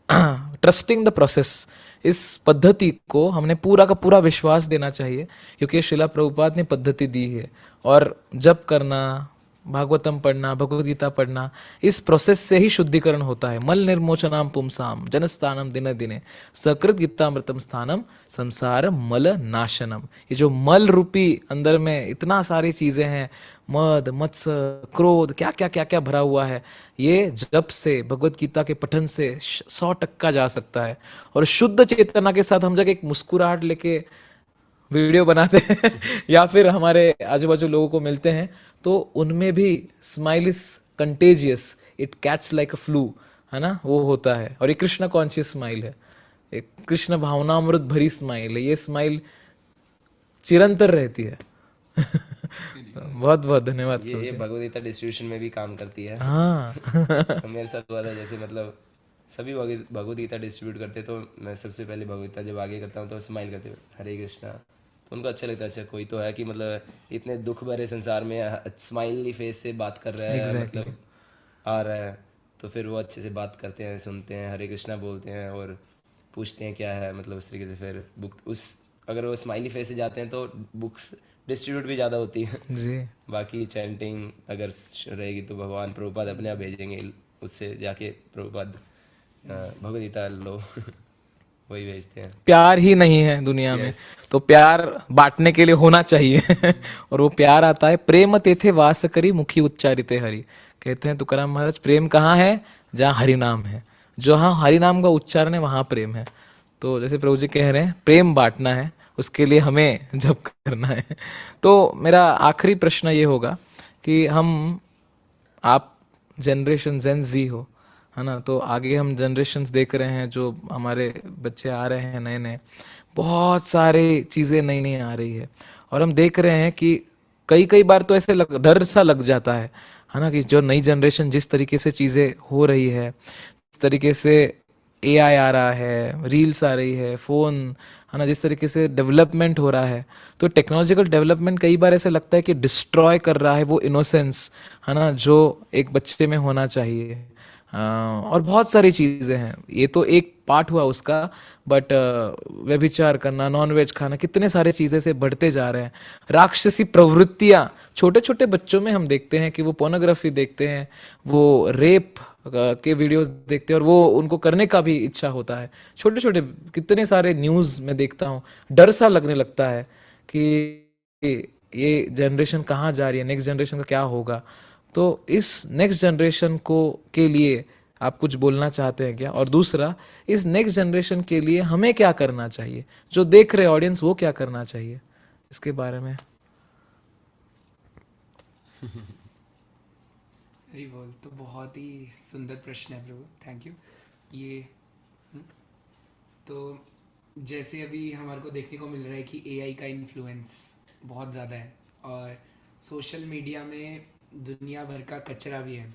ट्रस्टिंग द प्रोसेस, इस पद्धति को हमने पूरा का पूरा विश्वास देना चाहिए, क्योंकि ये शिला प्रभुपाद ने पद्धति दी है। और जप करना, भागवतम पढ़ना, भगवद गीता पढ़ना, इस प्रोसेस से ही शुद्धिकरण होता है। मल निर्मोचनाम पुंसाम जनस्थानम दिने दिने सकृत गीतामृतम स्थानम संसार मल नाशनम। ये जो मल रूपी अंदर में इतना सारी चीजें हैं, मद, मत्स्य, क्रोध, क्या क्या भरा हुआ है, ये जप से, भगवद गीता के पठन से 100% जा सकता है। और शुद्ध चेतना के साथ हम जब एक मुस्कुराहट लेके वीडियो बनाते हैं या फिर हमारे आजू बाजू लोगों को मिलते हैं, तो उनमें भी smile is contagious, it catch like a flu, है ना, वो होता है। और ये कृष्ण कॉन्शियस स्माइल है, एक कृष्ण भावनामृत भरी स्माइल है। ये स्माइल चिरंतर रहती है। तो बहुत बहुत धन्यवाद ये प्रभु जी। भगवद गीता डिस्ट्रीब्यूशन में भी काम करती है। हाँ तो मेरे साथ हुआ था, जैसे मतलब सभी भगवद गीता डिस्ट्रीब्यूट करते तो मैं सबसे पहले भगवद गीता जब आगे करता हूँ तो स्माइल करते हुए हरे कृष्णा, तो उनको अच्छा लगता है, अच्छा कोई तो है कि मतलब इतने दुख भरे संसार में स्माइली फेस से बात कर रहा है, एग्जैक्टली मतलब आ रहा है। तो फिर वो अच्छे से बात करते हैं, सुनते हैं, हरे कृष्णा बोलते हैं और पूछते हैं क्या है, मतलब उस तरीके से फिर बुक उस अगर वो स्माइली फेस से जाते हैं तो बुक्स डिस्ट्रीब्यूट भी ज़्यादा होती है। जी। बाकी चैंटिंग अगर रहेगी तो भगवान प्रभुपाद अपने आप भेजेंगे, उससे जाके प्रभुपाद भगवद गीता लो वही भेजते हैं। प्यार ही नहीं है दुनिया में, Yes. तो प्यार बांटने के लिए होना चाहिए और वो प्यार आता है प्रेम तेथे वास करी मुखी उच्चारिते हरि। कहते हैं तुकाराम महाराज, प्रेम कहाँ है? जहाँ हरि नाम है। जहाँ हरि नाम का उच्चारण है वहाँ प्रेम है। तो जैसे प्रभु जी कह रहे हैं प्रेम बांटना है, उसके लिए हमें जप करना है। तो मेरा आखिरी प्रश्न ये होगा कि आप जनरेशन जेन जी हो, है ना, तो आगे हम जनरेशन्स देख रहे हैं, जो हमारे बच्चे आ रहे हैं नए नए, बहुत सारी चीज़ें नई नई आ रही है। और हम देख रहे हैं कि कई कई बार तो ऐसे डर सा लग जाता है ना, कि जो नई जनरेशन जिस तरीके से चीज़ें हो रही है, जिस तरीके से एआई आ रहा है, रील्स आ रही है, फ़ोन, है ना, जिस तरीके से डेवलपमेंट हो रहा है, तो टेक्नोलॉजिकल डेवलपमेंट कई बार ऐसे लगता है कि डिस्ट्रॉय कर रहा है वो इनोसेंस, है ना, जो एक बच्चे में होना चाहिए। और बहुत सारी चीज़ें हैं, ये तो एक पार्ट हुआ उसका, बट व्यभिचार करना, नॉन वेज खाना, कितने सारे चीज़ें से बढ़ते जा रहे हैं। राक्षसी प्रवृत्तियाँ छोटे छोटे बच्चों में हम देखते हैं कि वो पोर्नोग्राफी देखते हैं, वो रेप के वीडियोस देखते हैं और वो उनको करने का भी इच्छा होता है। छोटे छोटे कितने सारे न्यूज़ में देखता हूँ, डर सा लगने लगता है कि ये जनरेशन कहाँ जा रही है, नेक्स्ट जनरेशन का क्या होगा। तो इस नेक्स्ट जनरेशन को के लिए आप कुछ बोलना चाहते हैं क्या? और दूसरा, इस नेक्स्ट जनरेशन के लिए हमें क्या करना चाहिए, जो देख रहे ऑडियंस वो क्या करना चाहिए, इसके बारे में? अरे बोल, तो बहुत ही सुंदर प्रश्न है प्रभु, थैंक यू। ये तो जैसे अभी हमारे को देखने को मिल रहा है कि एआई का इन्फ्लुएंस बहुत ज़्यादा है और सोशल मीडिया में दुनिया भर का कचरा भी है।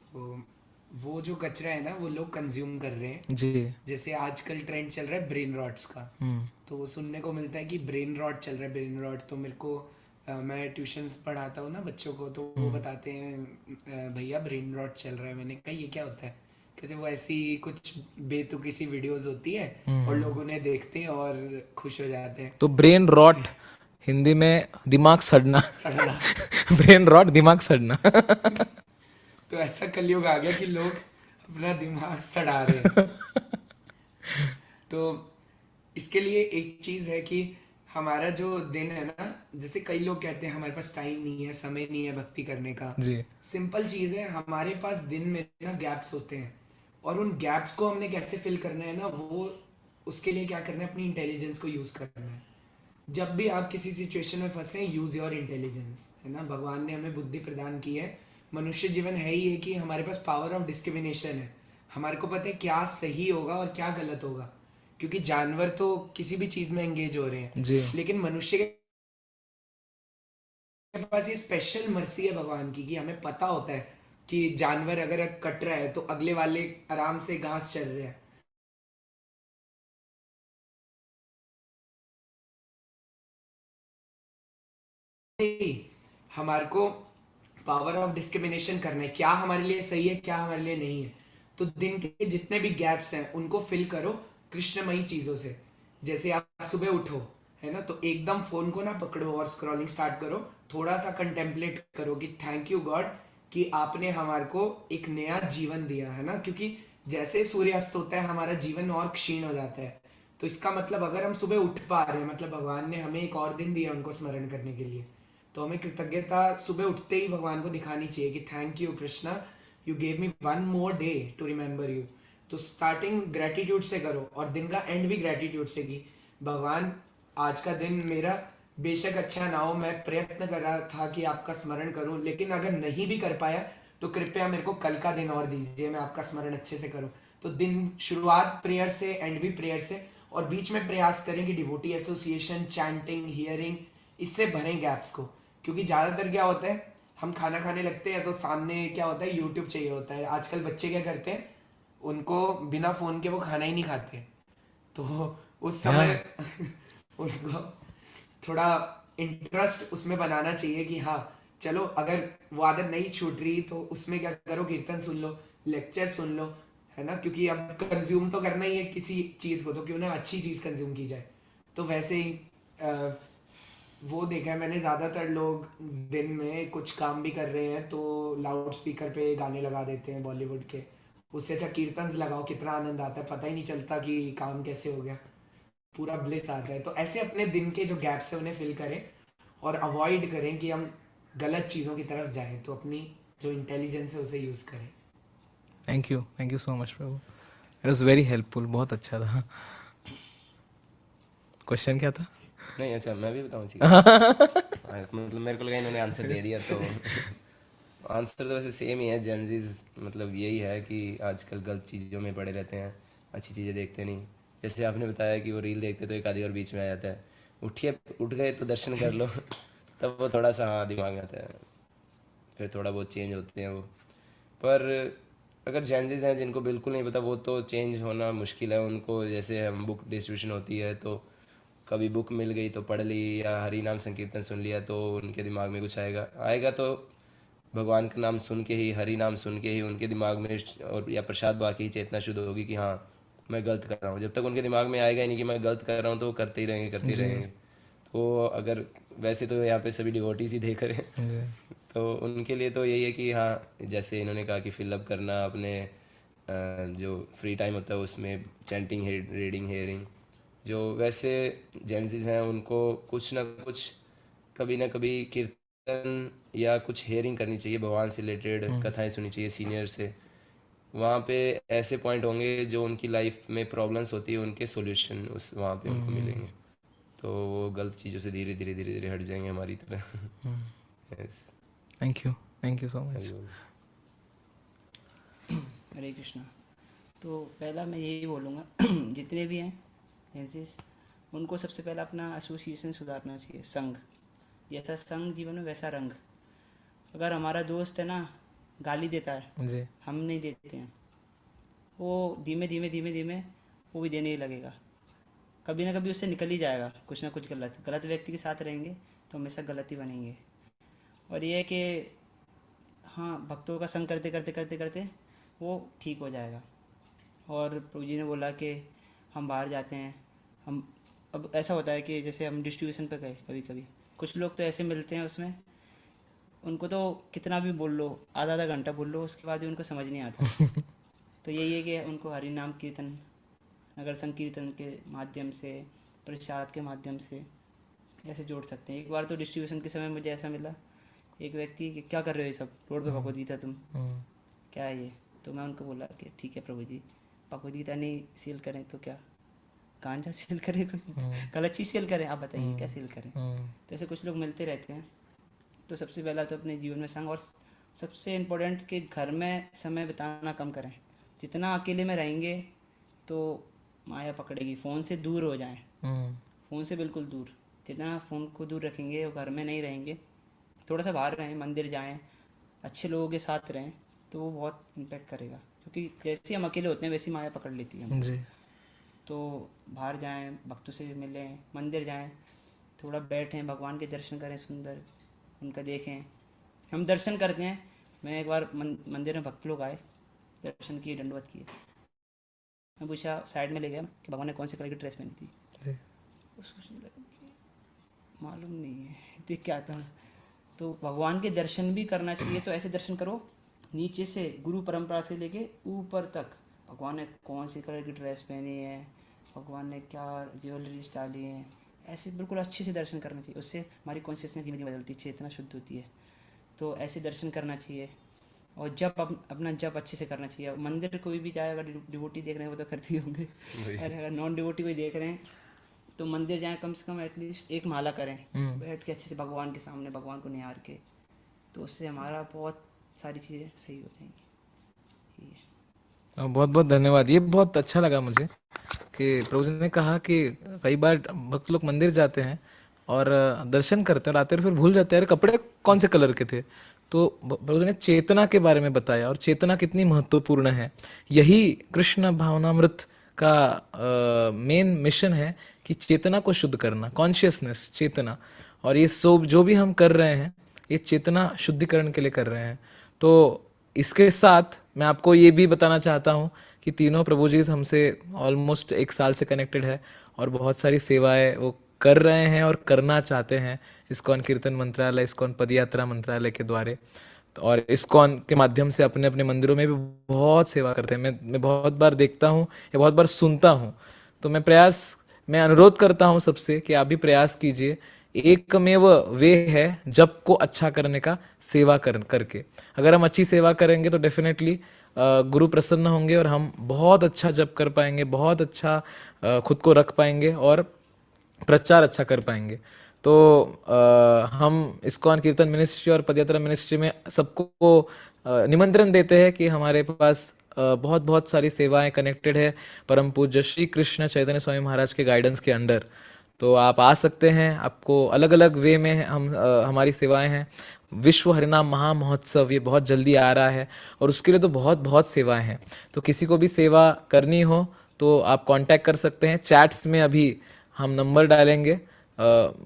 तो वो जो कचरा है ना, वो लोग कंज्यूम कर रहे हैं। जी। जैसे आजकल ट्रेंड चल रहा है ब्रेन रॉट्स का, तो वो सुनने को मिलता है कि ब्रेन रॉट चल रहा है, ब्रेन रॉट। तो मेरे को मैं ट्यूशन्स पढ़ाता हूँ ना बच्चों को, तो वो बताते हैं भैया ब्रेन रॉट चल रहा है। मैंने कहा ये क्या होता है? कहते वो ऐसी कुछ बेतुकी सी वीडियोस होती है और लोग उन्हें देखते हैं और खुश हो जाते हैं। तो ब्रेन रॉट हिंदी में दिमाग सड़ना सड़ना। ब्रेन रॉट, दिमाग सड़ना तो ऐसा कलयुग आ गया कि लोग अपना दिमाग सड़ा रहे हैं। तो इसके लिए एक चीज है कि हमारा जो दिन है ना, जैसे कई लोग कहते हैं हमारे पास टाइम नहीं है, समय नहीं है भक्ति करने का। जी सिंपल चीज है, हमारे पास दिन में ना गैप्स होते हैं, और उन गैप्स को हमने कैसे फिल करना है ना, वो उसके लिए क्या करना है, अपनी इंटेलिजेंस को यूज करना है। जब भी आप किसी सिचुएशन में फंसे, यूज योर इंटेलिजेंस, है ना। भगवान ने हमें बुद्धि प्रदान की है। मनुष्य जीवन है ही है कि हमारे पास पावर ऑफ डिस्क्रिमिनेशन है। हमारे को पता है क्या सही होगा और क्या गलत होगा, क्योंकि जानवर तो किसी भी चीज में एंगेज हो रहे हैं, जी लेकिन मनुष्य के पास ये स्पेशल मर्सी है भगवान की कि हमें पता होता है कि जानवर अगर कट रहा है तो अगले वाले आराम से घास चल रहे हैं। हमारे को पावर ऑफ डिस्क्रिमिनेशन करना है, क्या हमारे लिए सही है, क्या हमारे लिए नहीं है। तो दिन के जितने भी गैप्स हैं उनको फिल करो कृष्णमयी चीजों से। जैसे आप सुबह उठो, है ना, तो एकदम फोन को ना पकड़ो और स्क्रॉलिंग स्टार्ट करो। थोड़ा सा कंटेम्पलेट करो कि थैंक यू गॉड कि आपने हमारे को एक नया जीवन दिया, है ना। क्योंकि जैसे सूर्यास्त होता है हमारा जीवन और क्षीण हो जाता है। तो इसका मतलब अगर हम सुबह उठ पा रहे हैं, मतलब भगवान ने हमें एक और दिन दिया उनको स्मरण करने के लिए। तो हमें कृतज्ञता सुबह उठते ही भगवान को दिखानी चाहिए कि thank you Krishna, you gave me one more day to remember you. तो स्टार्टिंग ग्रेटिट्यूड से करो और दिन का एंड भी ग्रेटिट्यूड से की भगवान, आज का दिन मेरा बेशक अच्छा ना हो, मैं प्रयत्न कर रहा था कि आपका स्मरण करूं, लेकिन अगर नहीं भी कर पाया तो कृपया मेरे को कल का दिन और दीजिए, मैं आपका स्मरण अच्छे से करूं। तो दिन शुरुआत प्रेयर से, एंड भी प्रेयर से, और बीच में प्रयास करें कि डिवोटी एसोसिएशन, चैंटिंग, हियरिंग, इससे भरें गैप्स को। क्योंकि ज़्यादातर क्या होता है, हम खाना खाने लगते हैं तो सामने क्या होता है, यूट्यूब चाहिए होता है। आजकल बच्चे क्या करते हैं, उनको बिना फ़ोन के वो खाना ही नहीं खाते। तो उस या समय उनको थोड़ा इंटरेस्ट उसमें बनाना चाहिए कि हाँ चलो, अगर वो आदत नहीं छूट रही तो उसमें क्या करो, कीर्तन सुन लो, लेक्चर सुन लो, है ना। क्योंकि अब कंज्यूम तो करना ही है किसी चीज़ को, तो क्यों ना अच्छी चीज़ कंज्यूम की जाए। तो वैसे ही वो देखा है मैंने, ज़्यादातर लोग दिन में कुछ काम भी कर रहे हैं तो लाउड स्पीकर पे गाने लगा देते हैं बॉलीवुड के। उससे अच्छा कीर्तन लगाओ, कितना आनंद आता है, पता ही नहीं चलता कि काम कैसे हो गया, पूरा ब्लिस आता है। तो ऐसे अपने दिन के जो गैप्स है उन्हें फिल करें और अवॉइड करें कि हम गलत चीज़ों की तरफ जाएं। तो अपनी जो इंटेलिजेंस है उसे यूज़ करें। Thank you so much Prabhu, it was very helpful, बहुत अच्छा था। क्वेश्चन क्या था? नहीं अच्छा, मैं भी बताऊँ इसी का। मतलब मेरे को लगा इन्होंने आंसर दे दिया, तो आंसर तो वैसे सेम ही है। जेनजीज मतलब यही है कि आजकल गलत चीज़ों में पड़े रहते हैं, अच्छी चीज़ें देखते नहीं। जैसे आपने बताया कि वो रील देखते तो एक आधी और बीच में आ जाता है, उठिए उठ गए तो दर्शन कर लो तब वो थोड़ा सा हाँ दिमाग में आता है, फिर थोड़ा बहुत चेंज होते हैं वो। पर अगर जेनजीज हैं जिनको बिल्कुल नहीं पता, वो तो चेंज होना मुश्किल है उनको। जैसे हम बुक डिस्ट्रीब्यूशन होती है तो कभी बुक मिल गई तो पढ़ ली, या हरि नाम संकीर्तन सुन लिया तो उनके दिमाग में कुछ आएगा आएगा तो भगवान का नाम सुन के ही, हरि नाम सुन के ही उनके दिमाग में और या प्रसाद बाकी ही चेतना शुद्ध होगी कि हाँ मैं गलत कर रहा हूँ। जब तक उनके दिमाग में आएगा ही नहीं कि मैं गलत कर रहा हूँ तो वो करते ही रहेंगे करते ही जी रहेंगे। तो अगर वैसे तो यहाँ पे सभी डिवोटीज ही देख रहे हैं जी तो उनके लिए तो यही है कि हाँ जैसे इन्होंने कहा कि फिलअप करना अपने जो फ्री टाइम होता है उसमें चैंटिंग, रीडिंग, हेयरिंग। जो वैसे जेंसिस हैं उनको कुछ ना कुछ, कभी ना कभी कीर्तन या कुछ हेयरिंग करनी चाहिए, भगवान से रिलेटेड कथाएं सुननी चाहिए सीनियर से। वहाँ पे ऐसे पॉइंट होंगे जो उनकी लाइफ में प्रॉब्लम्स होती है उनके सॉल्यूशन उस वहाँ पे उनको मिलेंगे, तो वो गलत चीज़ों से धीरे धीरे धीरे धीरे हट जाएंगे हमारी तरह। Yes, thank you so much. Hariom. Hare Krishna. तो पहला मैं यही बोलूँगा जितने भी हैं एंसिस, उनको सबसे पहला अपना एसोसिएशन सुधारना चाहिए, संघ। जैसा संघ जीवन में वैसा रंग। अगर हमारा दोस्त है ना गाली देता है, जी हम नहीं देते हैं, वो धीमे धीमे धीमे धीमे वो भी देने ही लगेगा। कभी ना कभी उससे निकल ही जाएगा कुछ ना कुछ गलत। गलत व्यक्ति के साथ रहेंगे तो हमेशा गलत ही बनेंगे। और ये है कि हाँ, भक्तों का संग करते करते करते करते वो ठीक हो जाएगा। और प्रभु जी ने बोला कि हम बाहर जाते हैं, हम अब ऐसा होता है कि जैसे हम डिस्ट्रीब्यूशन पे गए कभी कभी, कुछ लोग तो ऐसे मिलते हैं उसमें, उनको तो कितना भी बोल लो, आधा आधा घंटा बोल लो, उसके बाद भी उनको समझ नहीं आता। तो यही है कि उनको हरि नाम कीर्तन, नगर संकीर्तन के माध्यम से, प्रसाद के माध्यम से ऐसे जोड़ सकते हैं। एक बार तो डिस्ट्रीब्यूशन के समय मुझे ऐसा मिला, एक व्यक्ति कि क्या कर रहे हो ये सब रोड पे भगवद गीता तुम, क्या है ये? तो मैं उनको बोला कि ठीक है प्रभु जी, भगवद गीता नहीं सेल करें तो क्या, गांजा सेल करें, कोई गलत चीज़ सेल करें, आप बताइए क्या सेल करें? तो ऐसे कुछ लोग मिलते रहते हैं। तो सबसे पहला तो अपने जीवन में संग, और सबसे इम्पोर्टेंट कि घर में समय बिताना कम करें। जितना अकेले में रहेंगे तो माया पकड़ेगी। फ़ोन से दूर हो जाएं, फ़ोन से बिल्कुल दूर। जितना फ़ोन को दूर रखेंगे और घर में नहीं रहेंगे, थोड़ा सा बाहर रहें, मंदिर जाएं, अच्छे लोगों के साथ रहें, तो वो बहुत इम्पेक्ट करेगा। क्योंकि जैसे हम अकेले होते हैं वैसी माया पकड़ लेती है हमको। जी। तो बाहर जाएं, भक्तों से मिलें, मंदिर जाएं, थोड़ा बैठें, भगवान के दर्शन करें, सुंदर उनका देखें। हम दर्शन करते हैं। मैं एक बार मंदिर में भक्त लोग आए, दर्शन किए, दंडवत किए। मैं पूछा, साइड में ले गया कि भगवान ने कौन से कलर की ड्रेस पहनी थी। जी। वो सोचने लगा कि मालूम नहीं है, देख के आता हूँ। तो भगवान के दर्शन भी करना चाहिए, तो ऐसे दर्शन करो नीचे से, गुरु परंपरा से लेके ऊपर तक। भगवान ने कौन सी कलर की ड्रेस पहनी है, भगवान ने क्या ज्वेलरीज डाली है, ऐसे बिल्कुल अच्छे से दर्शन करना चाहिए। उससे हमारी कॉन्शियसनेस धीमे धीमे बदलती है, चेतना शुद्ध होती है। तो ऐसे दर्शन करना चाहिए। और जप अपना जप अच्छे से करना चाहिए। मंदिर कोई भी जाए, अगर डिवोटी देख रहे हैं वो तो करते ही होंगे, और अगर नॉन डिवोटी कोई देख रहे हैं तो मंदिर जाएं, कम से कम एटलीस्ट एक माला करें, बैठ के अच्छे से भगवान के सामने, भगवान को निहार के। तो उससे हमारा बहुत सारी चीज़ें सही हो जाएंगी। ये है। बहुत बहुत धन्यवाद। ये बहुत अच्छा लगा मुझे कि प्रभु जी ने कहा कि कई बार भक्त लोग मंदिर जाते हैं और दर्शन करते हैं और आते हैं और फिर भूल जाते हैं अरे कपड़े कौन से कलर के थे। तो प्रभु जी ने चेतना के बारे में बताया और चेतना कितनी महत्वपूर्ण है। यही कृष्ण भावनामृत का मेन मिशन है कि चेतना को शुद्ध करना, कॉन्शियसनेस, चेतना। और ये सब जो भी हम कर रहे हैं ये चेतना शुद्धिकरण के लिए कर रहे हैं। तो इसके साथ मैं आपको ये भी बताना चाहता हूँ कि तीनों प्रभु जी हमसे ऑलमोस्ट 1 साल से कनेक्टेड है और बहुत सारी सेवाएं वो कर रहे हैं और करना चाहते हैं इस्कॉन कीर्तन मंत्रालय, इस्कॉन पदयात्रा मंत्रालय के द्वारे। तो और इस्कॉन के माध्यम से अपने अपने मंदिरों में भी बहुत सेवा करते हैं। मैं बहुत बार देखता हूँ या बहुत बार सुनता हूँ। तो मैं अनुरोध करता हूँ सबसे कि आप भी प्रयास कीजिए। एकमेव वे है जप को अच्छा करने का, सेवा करके। अगर हम अच्छी सेवा करेंगे तो डेफिनेटली गुरु प्रसन्न होंगे और हम बहुत अच्छा जप कर पाएंगे, बहुत अच्छा खुद को रख पाएंगे और प्रचार अच्छा कर पाएंगे। तो हम इस्कॉन कीर्तन मिनिस्ट्री और पदयात्रा मिनिस्ट्री में सबको निमंत्रण देते हैं कि हमारे पास बहुत बहुत सारी सेवाएं कनेक्टेड है परम पूज्य श्री कृष्ण चैतन्य स्वामी महाराज के गाइडेंस के अंडर। तो आप आ सकते हैं। आपको अलग अलग वे में हमारी सेवाएं हैं। विश्व हरिनाम महा महोत्सव ये बहुत जल्दी आ रहा है और उसके लिए तो बहुत बहुत सेवाएं हैं। तो किसी को भी सेवा करनी हो तो आप कांटेक्ट कर सकते हैं। चैट्स में अभी हम नंबर डालेंगे,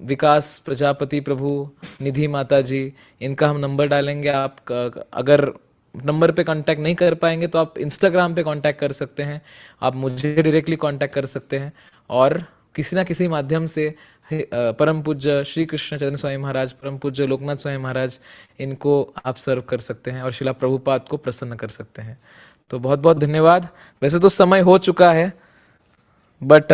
विकास प्रजापति प्रभु, निधि माता जी, इनका हम नंबर डालेंगे। आप अगर नंबर पे कांटेक्ट नहीं कर पाएंगे तो आप इंस्टाग्राम पे कांटेक्ट कर सकते हैं, आप मुझे डायरेक्टली कांटेक्ट कर सकते हैं और किसी ना किसी माध्यम से परम पूज्य श्री कृष्ण चैतन्य स्वामी महाराज, परम पूज्य लोकनाथ स्वामी महाराज, इनको आप सर्व कर सकते हैं और शिला प्रभुपाद को प्रसन्न कर सकते हैं। तो बहुत बहुत धन्यवाद। वैसे तो समय हो चुका है बट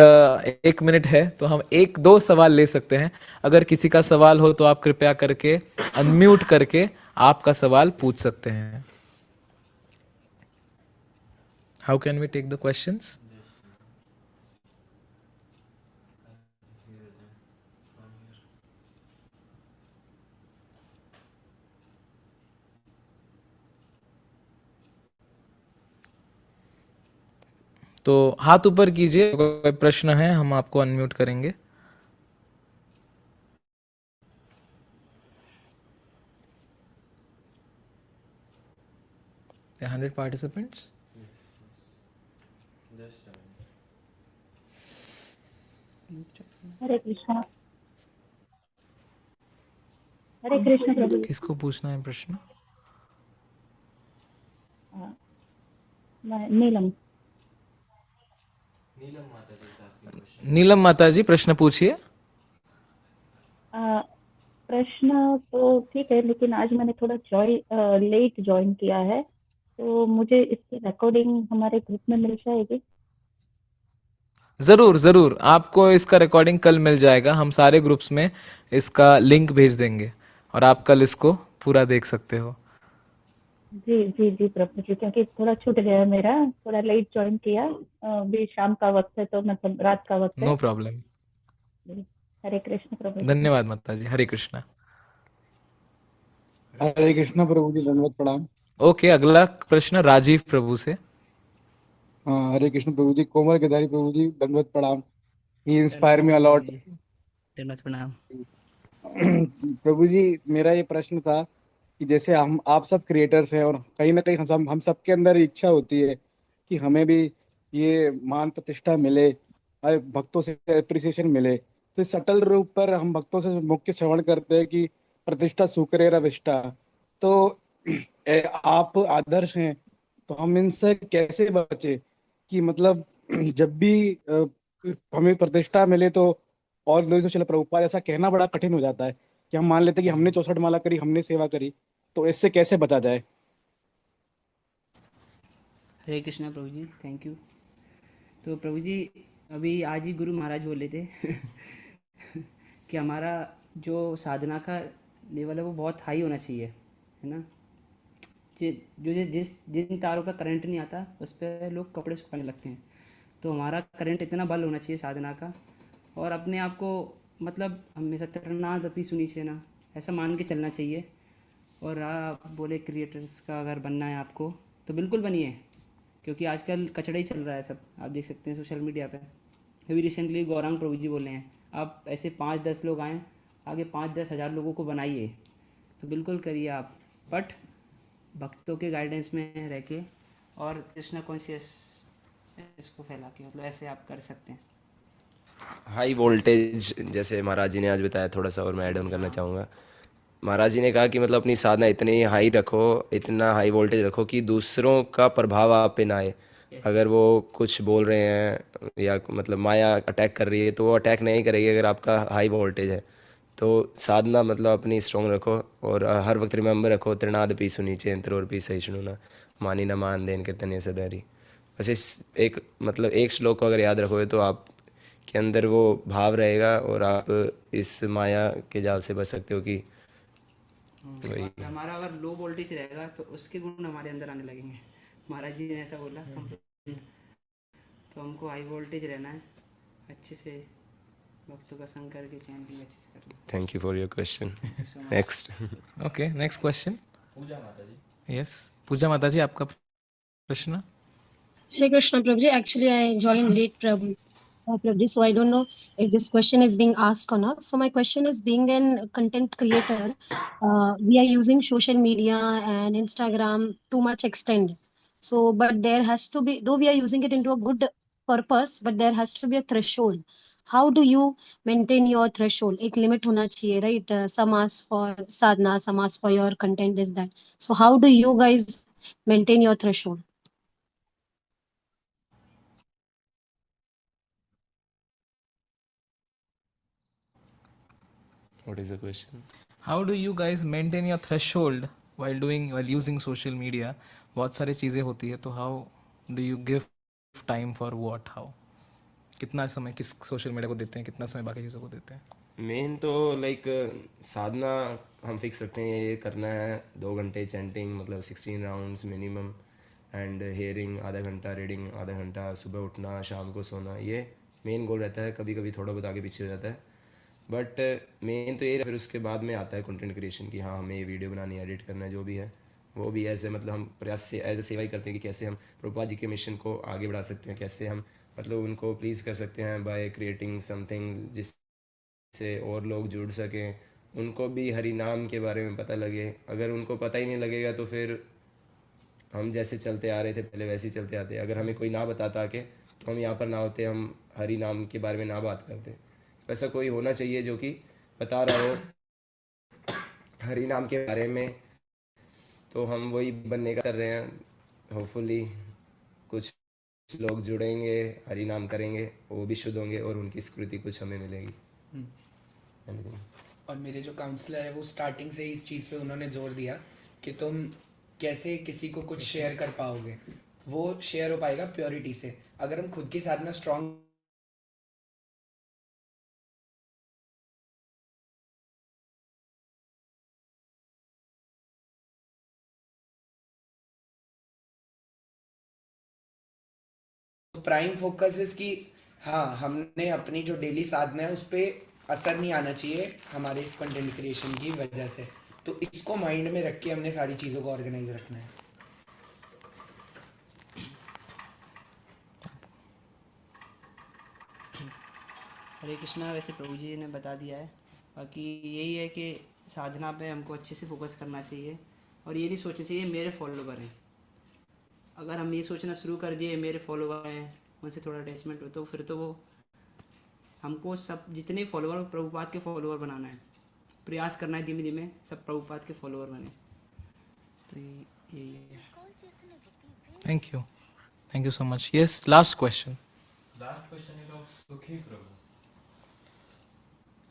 1 मिनट है तो हम 1-2 सवाल ले सकते हैं। अगर किसी का सवाल हो तो आप कृपया करके अनम्यूट करके आपका सवाल पूछ सकते हैं। How can we take the questions? तो हाथ ऊपर कीजिए, कोई प्रश्न है हम आपको अनम्यूट करेंगे। 100 participants? हरे कृष्णा। हरे कृष्ण प्रभु। किसको पूछना है प्रश्न? नीलम। नीलम माता जी प्रश्न पूछिए। प्रश्न तो ठीक है, लेकिन आज मैंने थोड़ा लेट ज्वाइन किया है, तो मुझे इसकी रिकॉर्डिंग हमारे ग्रुप में मिल जाएगी? जरूर जरूर, आपको इसका रिकॉर्डिंग कल मिल जाएगा। हम सारे ग्रुप्स में इसका लिंक भेज देंगे और आप कल इसको पूरा देख सकते हो। जी जी जी प्रभु जी, क्योंकि थोड़ा छूट गया मेरा, थोड़ा लेट ज्वाइन किया। अभी शाम का वक्त है, तो मतलब रात का वक्त है। No problem. जी, हरे कृष्ण प्रभु जी। धन्यवाद माता जी, हरे कृष्णा। हरे कृष्णा प्रभु जी, दंडवत प्रणाम। ओके, अगला प्रश्न राजीव प्रभु से। हाँ, हरे कृष्ण प्रभु जी, कोमल केदारी प्रभु जी, दंडवत प्रणाम। ही हरे इंस्पायर मी कृष्ण प्रभु अलॉट। जी, दंडवत प्रणाम। प्रभु जी, मेरा ये प्रश्न था कि जैसे हम आप सब क्रिएटर्स हैं, और कहीं ना कहीं हम सबके अंदर इच्छा होती है कि हमें भी ये मान प्रतिष्ठा मिले, भक्तों से अप्रिसिएशन मिले। तो इस सटल रूप पर हम भक्तों से मुख्य श्रवण करते हैं कि प्रतिष्ठा सुकरे रविष्ठा। तो आप आदर्श हैं, तो हम इनसे कैसे बचे कि मतलब जब भी हमें प्रतिष्ठा मिले तो, और लोग तो चलो प्रभुपाद ऐसा कहना बड़ा कठिन हो जाता है कि हम मान लेते हैं कि हमने 64 माला करी, हमने सेवा करी, तो इससे कैसे बचा जाए? हरे कृष्णा प्रभु जी, थैंक यू। तो प्रभु जी, अभी आज ही गुरु महाराज बोले थे कि हमारा जो साधना का लेवल है वो बहुत हाई होना चाहिए, है ना। जिन तारों पर करंट नहीं आता उस पर लोग कपड़े सुखाने लगते हैं। तो हमारा करंट इतना बल होना चाहिए साधना का, और अपने आप को मतलब हमेशा तृणाद अपि सुनीचे ना, ऐसा मान के चलना चाहिए। और आप बोले क्रिएटर्स का अगर बनना है आपको, तो बिल्कुल बनिए, क्योंकि आजकल कचड़ा ही चल रहा है सब, आप देख सकते हैं सोशल मीडिया पे। अभी रिसेंटली गौरांग प्रभु जी बोले हैं, आप ऐसे 5-10 लोग आएँ, आगे 5-10 हज़ार लोगों को बनाइए। तो बिल्कुल करिए आप, बट भक्तों के गाइडेंस में रह के और कृष्णा कॉन्शियस इसको फैला के, मतलब ऐसे आप कर सकते हैं। हाई वोल्टेज जैसे महाराज जी ने आज बताया, थोड़ा सा और मैं ऐड ऑन करना हाँ। चाहूँगा। महाराज जी ने कहा कि मतलब अपनी साधना इतनी हाई रखो, इतना हाई वोल्टेज रखो कि दूसरों का प्रभाव आप पे ना आए। अगर वो कुछ बोल रहे हैं या मतलब माया अटैक कर रही है, तो वो अटैक नहीं करेगी अगर आपका हाई वोल्टेज है। तो साधना मतलब अपनी स्ट्रॉन्ग रखो, और हर वक्त रिमेंबर रखो, त्रिनाद पी सुनी चेंत्र और पी सही सुनो ना, मानी न मान देन कीर्तन सदैरी। बस इस एक मतलब एक श्लोक को अगर याद रखोगे तो आप के अंदर वो भाव रहेगा, और आप इस माया के जाल से बच सकते हो कि वही। और हमारा अगर लो वोल्टेज रहेगा तो उसके गुण हमारे अंदर आने लगेंगे। महाराज जी ने ऐसा बोला, तो हमको हाई वोल्टेज रहना है, अच्छे से भक्तों का संग करके चैंटिंग अच्छे से करना thank you for your question. है। So much. Next. Okay, next question. Puja माता जी। यस, पूजा माता जी, आपका प्रश्न। Hare Krishna Prabhuji. Actually, I joined late, Prabhuji, so I don't know if this question is being asked or not. So my question is, being a content creator, we are using social media and Instagram too much extent. So, but there has to be, though we are using it into a good purpose, but there has to be a threshold. How do you maintain your threshold? एक limit होना चाहिए, right? Some ask for sadhana, some ask for your content, this, that. So how do you guys maintain your threshold? What is the question? How do you guys maintain your threshold while using social media? बहुत सारी चीज़ें होती है, तो how do you give time for what, how, कितना समय किस सोशल मीडिया को देते हैं, कितना समय बाकी चीज़ों को देते हैं? मेन तो लाइक साधना हम फिक्स रखते हैं, ये करना है 2 घंटे चैंटिंग मतलब 16 राउंड्स मिनिमम, एंड हेयरिंग आधा घंटा, रीडिंग आधा घंटा, सुबह उठना शाम को सोना, ये मेन गोल रहता है। कभी कभी थोड़ा बहुत आगे पीछे हो जाता है, बट मेन तो ये। फिर उसके बाद में आता है कंटेंट क्रिएशन की, हाँ हमें ये वीडियो बनानी है, एडिट करना है, जो भी है वो भी ऐसे मतलब हम प्रयास से एज ए सेवा ही करते हैं कि कैसे हम प्रभुपाद जी के मिशन को आगे बढ़ा सकते हैं, कैसे हम मतलब उनको प्लीज़ कर सकते हैं बाय क्रिएटिंग समथिंग जिससे और लोग जुड़ सकें, उनको भी हरि नाम के बारे में पता लगे। अगर उनको पता ही नहीं लगेगा तो फिर हम जैसे चलते आ रहे थे पहले वैसे ही चलते आते। अगर हमें कोई ना बताता आके तो हम यहाँ पर ना होते, हम हरि नाम के बारे में ना बात करते। ऐसा कोई होना चाहिए जो कि बता रहा हो हरि नाम के बारे में, तो हम वही बनने का कर रहे हैं। होपफुली कुछ लोग जुड़ेंगे, हरि नाम करेंगे, वो भी शुद्ध होंगे और उनकी स्कृति कुछ हमें मिलेगी। हम्म। और मेरे जो काउंसलर है वो स्टार्टिंग से ही इस चीज़ पे उन्होंने जोर दिया कि तुम कैसे किसी को कुछ शेयर कर पाओगे, वो शेयर हो पाएगा प्योरिटी से। अगर हम खुद की साधना स्ट्रांग प्राइम फोकस है कि हाँ हमने अपनी जो डेली साधना है उस पर असर नहीं आना चाहिए हमारे इस कंटेंट क्रिएशन की वजह से। तो इसको माइंड में रख के हमने सारी चीज़ों को ऑर्गेनाइज रखना है। हरे कृष्णा, वैसे प्रभु जी ने बता दिया है। बाकी यही है कि साधना पे हमको अच्छे से फोकस करना चाहिए और ये नहीं सोचना चाहिए मेरे फॉलोवर हैं। अगर हम ये सोचना शुरू कर दिए मेरे फॉलोवर हैं, उनसे थोड़ा अटैचमेंट हो, तो फिर तो वो हमको सब जितने फॉलोवर प्रभुपाद के फॉलोवर बनाना है, प्रयास करना है धीमे धीमे सब प्रभुपाद के फॉलोवर बने। तो यही है। Thank you so much. Yes, last question.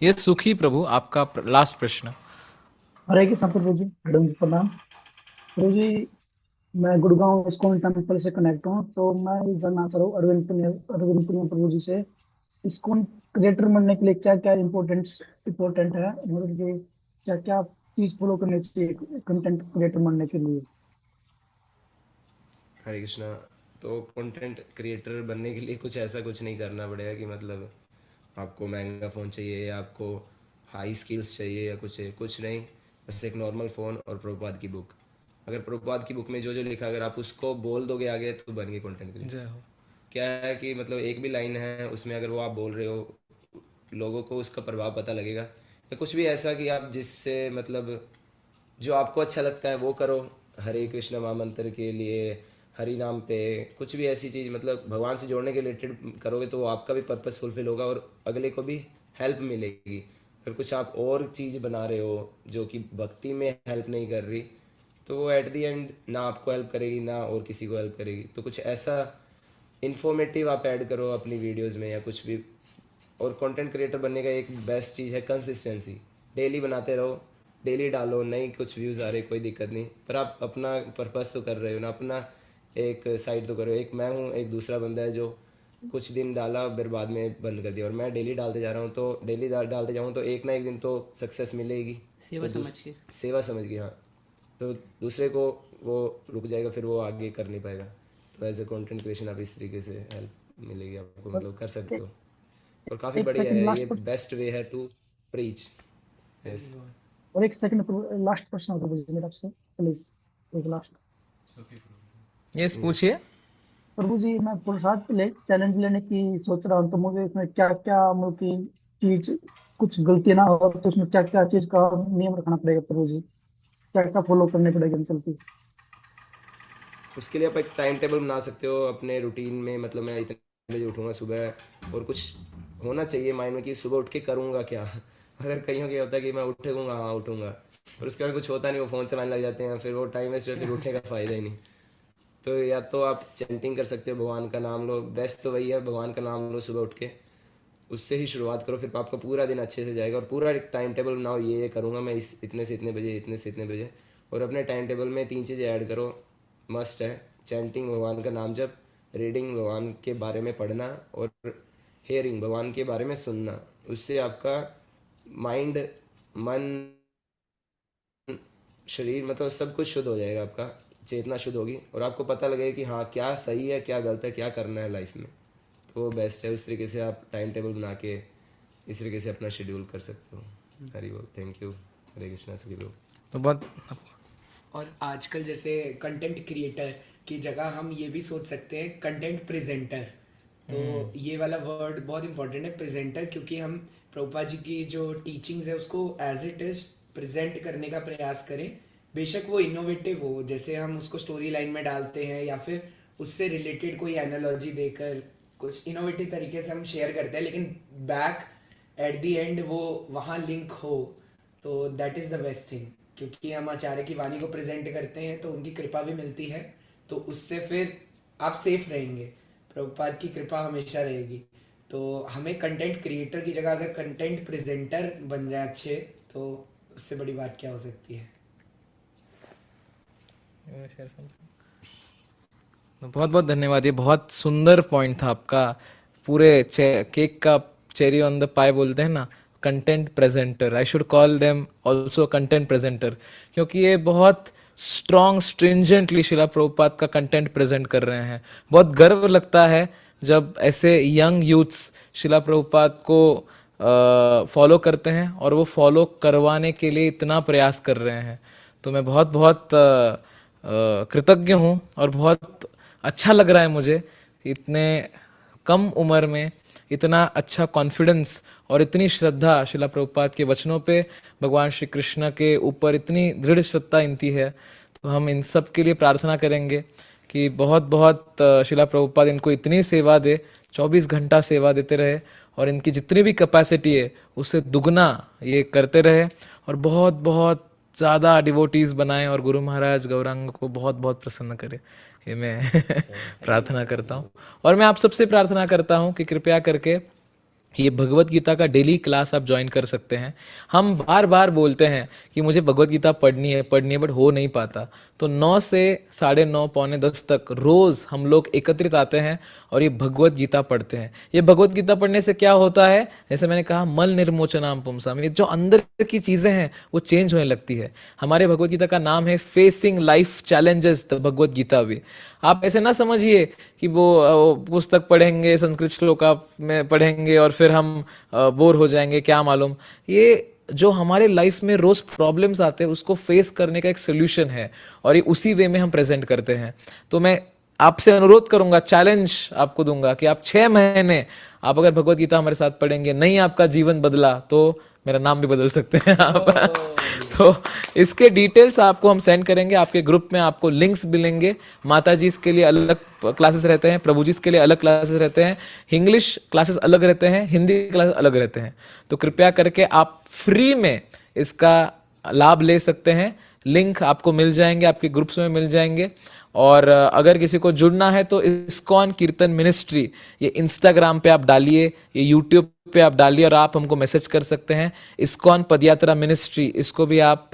Yes, सुखी प्रभु, आपका लास्ट प्रश्न। हरे कृष्ण प्रभु जी, मैडम जी प्रणाम। प्रभु जी, मैं गुड़गांव इस्कॉन टेम्पल से कनेक्ट हूँ, तो मैं ये जानना चाह रहा हूँ अरविंद पुनिया प्रभु जी से, इस्कॉन क्रिएटर बनने के लिए क्या क्या इम्पोर्टेंट है, मतलब कि क्या क्या चीज फॉलो करनी चाहिए कंटेंट क्रिएटर बनने के लिए। हरे कृष्णा। तो कंटेंट क्रिएटर बनने के लिए कुछ नहीं करना पड़ेगा कि मतलब आपको महंगा फ़ोन चाहिए या आपको हाई स्किल्स चाहिए या कुछ नहीं। बस एक नॉर्मल फ़ोन और प्रभुपाद की बुक। अगर प्रभुपाद की बुक में जो जो लिखा, अगर आप उसको बोल दोगे आगे, तो बन गए कंटेंट क्रिएटर। जय हो। क्या है कि मतलब एक भी लाइन है उसमें, अगर वो आप बोल रहे हो, लोगों को उसका प्रभाव पता लगेगा। या कुछ भी ऐसा कि आप जिससे मतलब जो आपको अच्छा लगता है वो करो। हरे कृष्ण महामंत्र के लिए, हरि नाम पे कुछ भी ऐसी चीज़ मतलब भगवान से जोड़ने के रिलेटेड करोगे तो वो आपका भी पर्पस फुलफिल होगा और अगले को भी हेल्प मिलेगी। अगर कुछ आप और चीज़ बना रहे हो जो कि भक्ति में हेल्प नहीं कर रही, तो वो एट दी एंड ना आपको हेल्प करेगी ना और किसी को हेल्प करेगी। तो कुछ ऐसा इन्फॉर्मेटिव आप ऐड करो अपनी वीडियोस में या कुछ भी। और कंटेंट क्रिएटर बनने का एक बेस्ट चीज़ है कंसिस्टेंसी। डेली बनाते रहो, डेली डालो, नहीं कुछ व्यूज़ आ रहे कोई दिक्कत नहीं, पर आप अपना पर्पस तो कर रहे हो ना, अपना एक साइड तो करो। एक मैं हूँ, एक दूसरा बंदा है जो कुछ दिन डाला फिर बाद में बंद कर दिया, और मैं डेली डालते जा रहा हूँ। तो डेली डालते जाऊँ तो एक ना एक दिन तो सक्सेस मिलेगी। सेवा तो समझ के। सेवा समझ के, हाँ। तो दूसरे को वो रुक जाएगा, फिर वो आगे कर नहीं पाएगा। तो एज ए कंटेंट क्रिएशन आप इस तरीके से हेल्प मिलेगी आपको, मतलब कर सकते हो। और काफ़ी एक बढ़िया सेकंड है, ये लास्ट बेस्ट वे है टू प्रीच। यस। और एक सेकंड लास्ट प्रश्न होगा मुझे मेरा आपसे, प्लीज एक लास्ट। यस, पूछिए। प्रभु जी, मैं पुरुषार्थ के लिए चैलेंज लेने की सोच रहा हूँ, तो मुझे इसमें क्या क्या मतलब की चीज कुछ गलती ना हो, तो उसमें क्या क्या चीज का नियम रखना पड़ेगा प्रभु जी, क्या क्या फॉलो करने पड़ेगा हम चलती। उसके लिए आप एक टाइम टेबल बना सकते हो अपने रूटीन में, मतलब मैं इतने बजे उठूँगा सुबह, और कुछ होना चाहिए माइंड में कि सुबह उठ के करूँगा क्या। अगर कहीं क्या होता है कि मैं उठूँगा, हाँ उठूँगा, और उसके बाद कुछ होता नहीं, वो फ़ोन चलाने लग जाते हैं, फिर वो टाइम वेस्ट है, फिर उठने का फ़ायदा ही नहीं। तो या तो आप चैंटिंग कर सकते हो, भगवान का नाम लो, बेस्ट तो वही है, भगवान का नाम लो सुबह उठ के, उससे ही शुरुआत करो, फिर आपका पूरा दिन अच्छे से जाएगा। और पूरा एक टाइम टेबल बनाओ, ये करूँगा मैं इस इतने से इतने बजे, इतने से इतने बजे। और अपने टाइम टेबल में 3 चीज़ें ऐड करो, मस्ट है। चैंटिंग, भगवान का नाम जप, रीडिंग, भगवान के बारे में पढ़ना, और हेयरिंग, भगवान के बारे में सुनना। उससे आपका माइंड, मन, शरीर, मतलब सब कुछ शुद्ध हो जाएगा, आपका चेतना शुद्ध होगी, और आपको पता लगेगा कि हाँ क्या सही है, क्या गलत है, क्या करना है लाइफ में। तो वो बेस्ट है। उस तरीके से आप टाइम टेबल बना के इस तरीके से अपना शेड्यूल कर सकते हो। हरी बोल, थैंक यू। हरे कृष्णा सभी लोग। तो बहुत और आजकल जैसे कंटेंट क्रिएटर की जगह हम ये भी सोच सकते हैं कंटेंट प्रेजेंटर। तो ये वाला वर्ड बहुत इंपॉर्टेंट है, प्रेजेंटर, क्योंकि हम प्रभुपाद जी की जो टीचिंग्स है उसको एज इट इज प्रेजेंट करने का प्रयास करें। बेशक वो इनोवेटिव हो, जैसे हम उसको स्टोरी लाइन में डालते हैं या फिर उससे रिलेटेड कोई एनालॉजी देकर कुछ इनोवेटिव तरीके से हम शेयर करते हैं, लेकिन बैक एट द एंड वो वहाँ लिंक हो, तो that is the best thing. क्योंकि हम आचार्य की वाणी को प्रेजेंट करते हैं तो उनकी कृपा भी मिलती है, तो उससे फिर आप सेफ रहेंगे। प्रभुपाद की कृपा हमेशा रहेगी। तो हमें कंटेंट क्रिएटर की जगह अगर कंटेंट प्रेजेंटर बन जाए अच्छे, तो उससे बड़ी बात क्या हो सकती है। बहुत बहुत धन्यवाद। ये बहुत सुंदर पॉइंट था आपका। पूरे केक का चेरी ऑन द पाई बोलते हैं ना, content presenter. I should call them also content presenter, क्योंकि ये बहुत स्ट्रॉन्ग स्ट्रिंजेंटली शिला प्रभुपाद का कंटेंट प्रेजेंट कर रहे हैं। बहुत गर्व लगता है जब ऐसे यंग यूथ्स शिला प्रभुपाद को फॉलो करते हैं और वो फॉलो करवाने के लिए इतना प्रयास कर रहे हैं। तो मैं बहुत बहुत कृतज्ञ हूँ और बहुत अच्छा लग रहा है मुझे कि इतने कम उम्र में इतना अच्छा कॉन्फिडेंस और इतनी श्रद्धा शिला प्रभुपाद के वचनों पे, भगवान श्री कृष्ण के ऊपर इतनी दृढ़ श्रद्धा इनती है। तो हम इन सब के लिए प्रार्थना करेंगे कि बहुत बहुत शिला प्रभुपाद इनको इतनी सेवा दे, 24 घंटा सेवा देते रहे और इनकी जितनी भी कैपेसिटी है उससे दुगना ये करते रहे और बहुत बहुत ज़्यादा डिवोटीज बनाए और गुरु महाराज गौरांग को बहुत बहुत प्रसन्न करे। ये मैं प्रार्थना करता हूँ और मैं आप सबसे प्रार्थना करता हूँ कि कृपया करके ये भगवत गीता का डेली क्लास आप ज्वाइन कर सकते हैं। हम बार बार बोलते हैं कि मुझे भगवत गीता पढ़नी है बट हो नहीं पाता। तो 9 से 9:30 पौने 10 तक रोज़ हम लोग एकत्रित आते हैं और ये भगवत गीता पढ़ते हैं। ये भगवत गीता पढ़ने से क्या होता है, जैसे मैंने कहा, मल निर्मोचनाम पुंसाम, ये जो अंदर की चीज़ें हैं वो चेंज होने लगती है। हमारे भगवत गीता का नाम है facing life challenges the Bhagavad Gita भी। आप ऐसे ना समझिए कि वो पुस्तक पढ़ेंगे, संस्कृत श्लोका में पढ़ेंगे और फिर हम बोर हो जाएंगे, क्या मालूम। ये जो हमारे लाइफ में रोज प्रॉब्लम्स आते हैं उसको फेस करने का एक सोल्यूशन है और ये उसी वे में हम प्रेजेंट करते हैं। तो मैं आपसे अनुरोध करूंगा, चैलेंज आपको दूंगा कि आप 6 महीने आप अगर भगवत गीता हमारे साथ पढ़ेंगे, नहीं आपका जीवन बदला तो मेरा नाम भी बदल सकते हैं आप। तो इसके डिटेल्स आपको हम सेंड करेंगे, आपके ग्रुप में आपको लिंक्स मिलेंगे। माता जी के लिए अलग क्लासेस रहते हैं, प्रभु जी के लिए अलग क्लासेस रहते हैं, इंग्लिश क्लासेस अलग रहते हैं, हिंदी क्लासेस अलग रहते हैं। तो कृपया करके आप फ्री में इसका लाभ ले सकते हैं। लिंक आपको मिल जाएंगे, आपके ग्रुप्स में मिल जाएंगे। और अगर किसी को जुड़ना है तो इस्कॉन कीर्तन मिनिस्ट्री, ये इंस्टाग्राम पे आप डालिए, ये यूट्यूब पे आप डालिए और आप हमको मैसेज कर सकते हैं। इस्कॉन पदयात्रा मिनिस्ट्री, इसको भी आप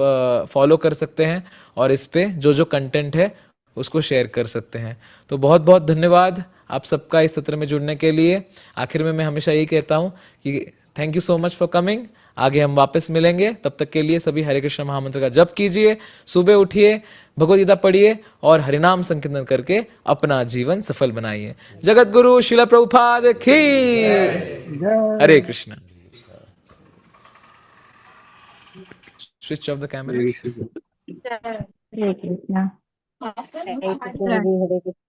फॉलो कर सकते हैं और इस पे जो जो कंटेंट है उसको शेयर कर सकते हैं। तो बहुत बहुत धन्यवाद आप सबका इस सत्र में जुड़ने के लिए। आखिर में मैं हमेशा यही कहता हूँ कि thank you so much for coming. आगे हम वापस मिलेंगे, तब तक के लिए सभी हरे कृष्ण महामंत्र का जप कीजिए, सुबह उठिए, भगवद गीता पढ़िए और हरिनाम संकीर्तन करके अपना जीवन सफल बनाइए। जगत गुरु शिला प्रभुपाद की Hare Krishna. Switch off the camera. Hare Krishna. Hare Krishna.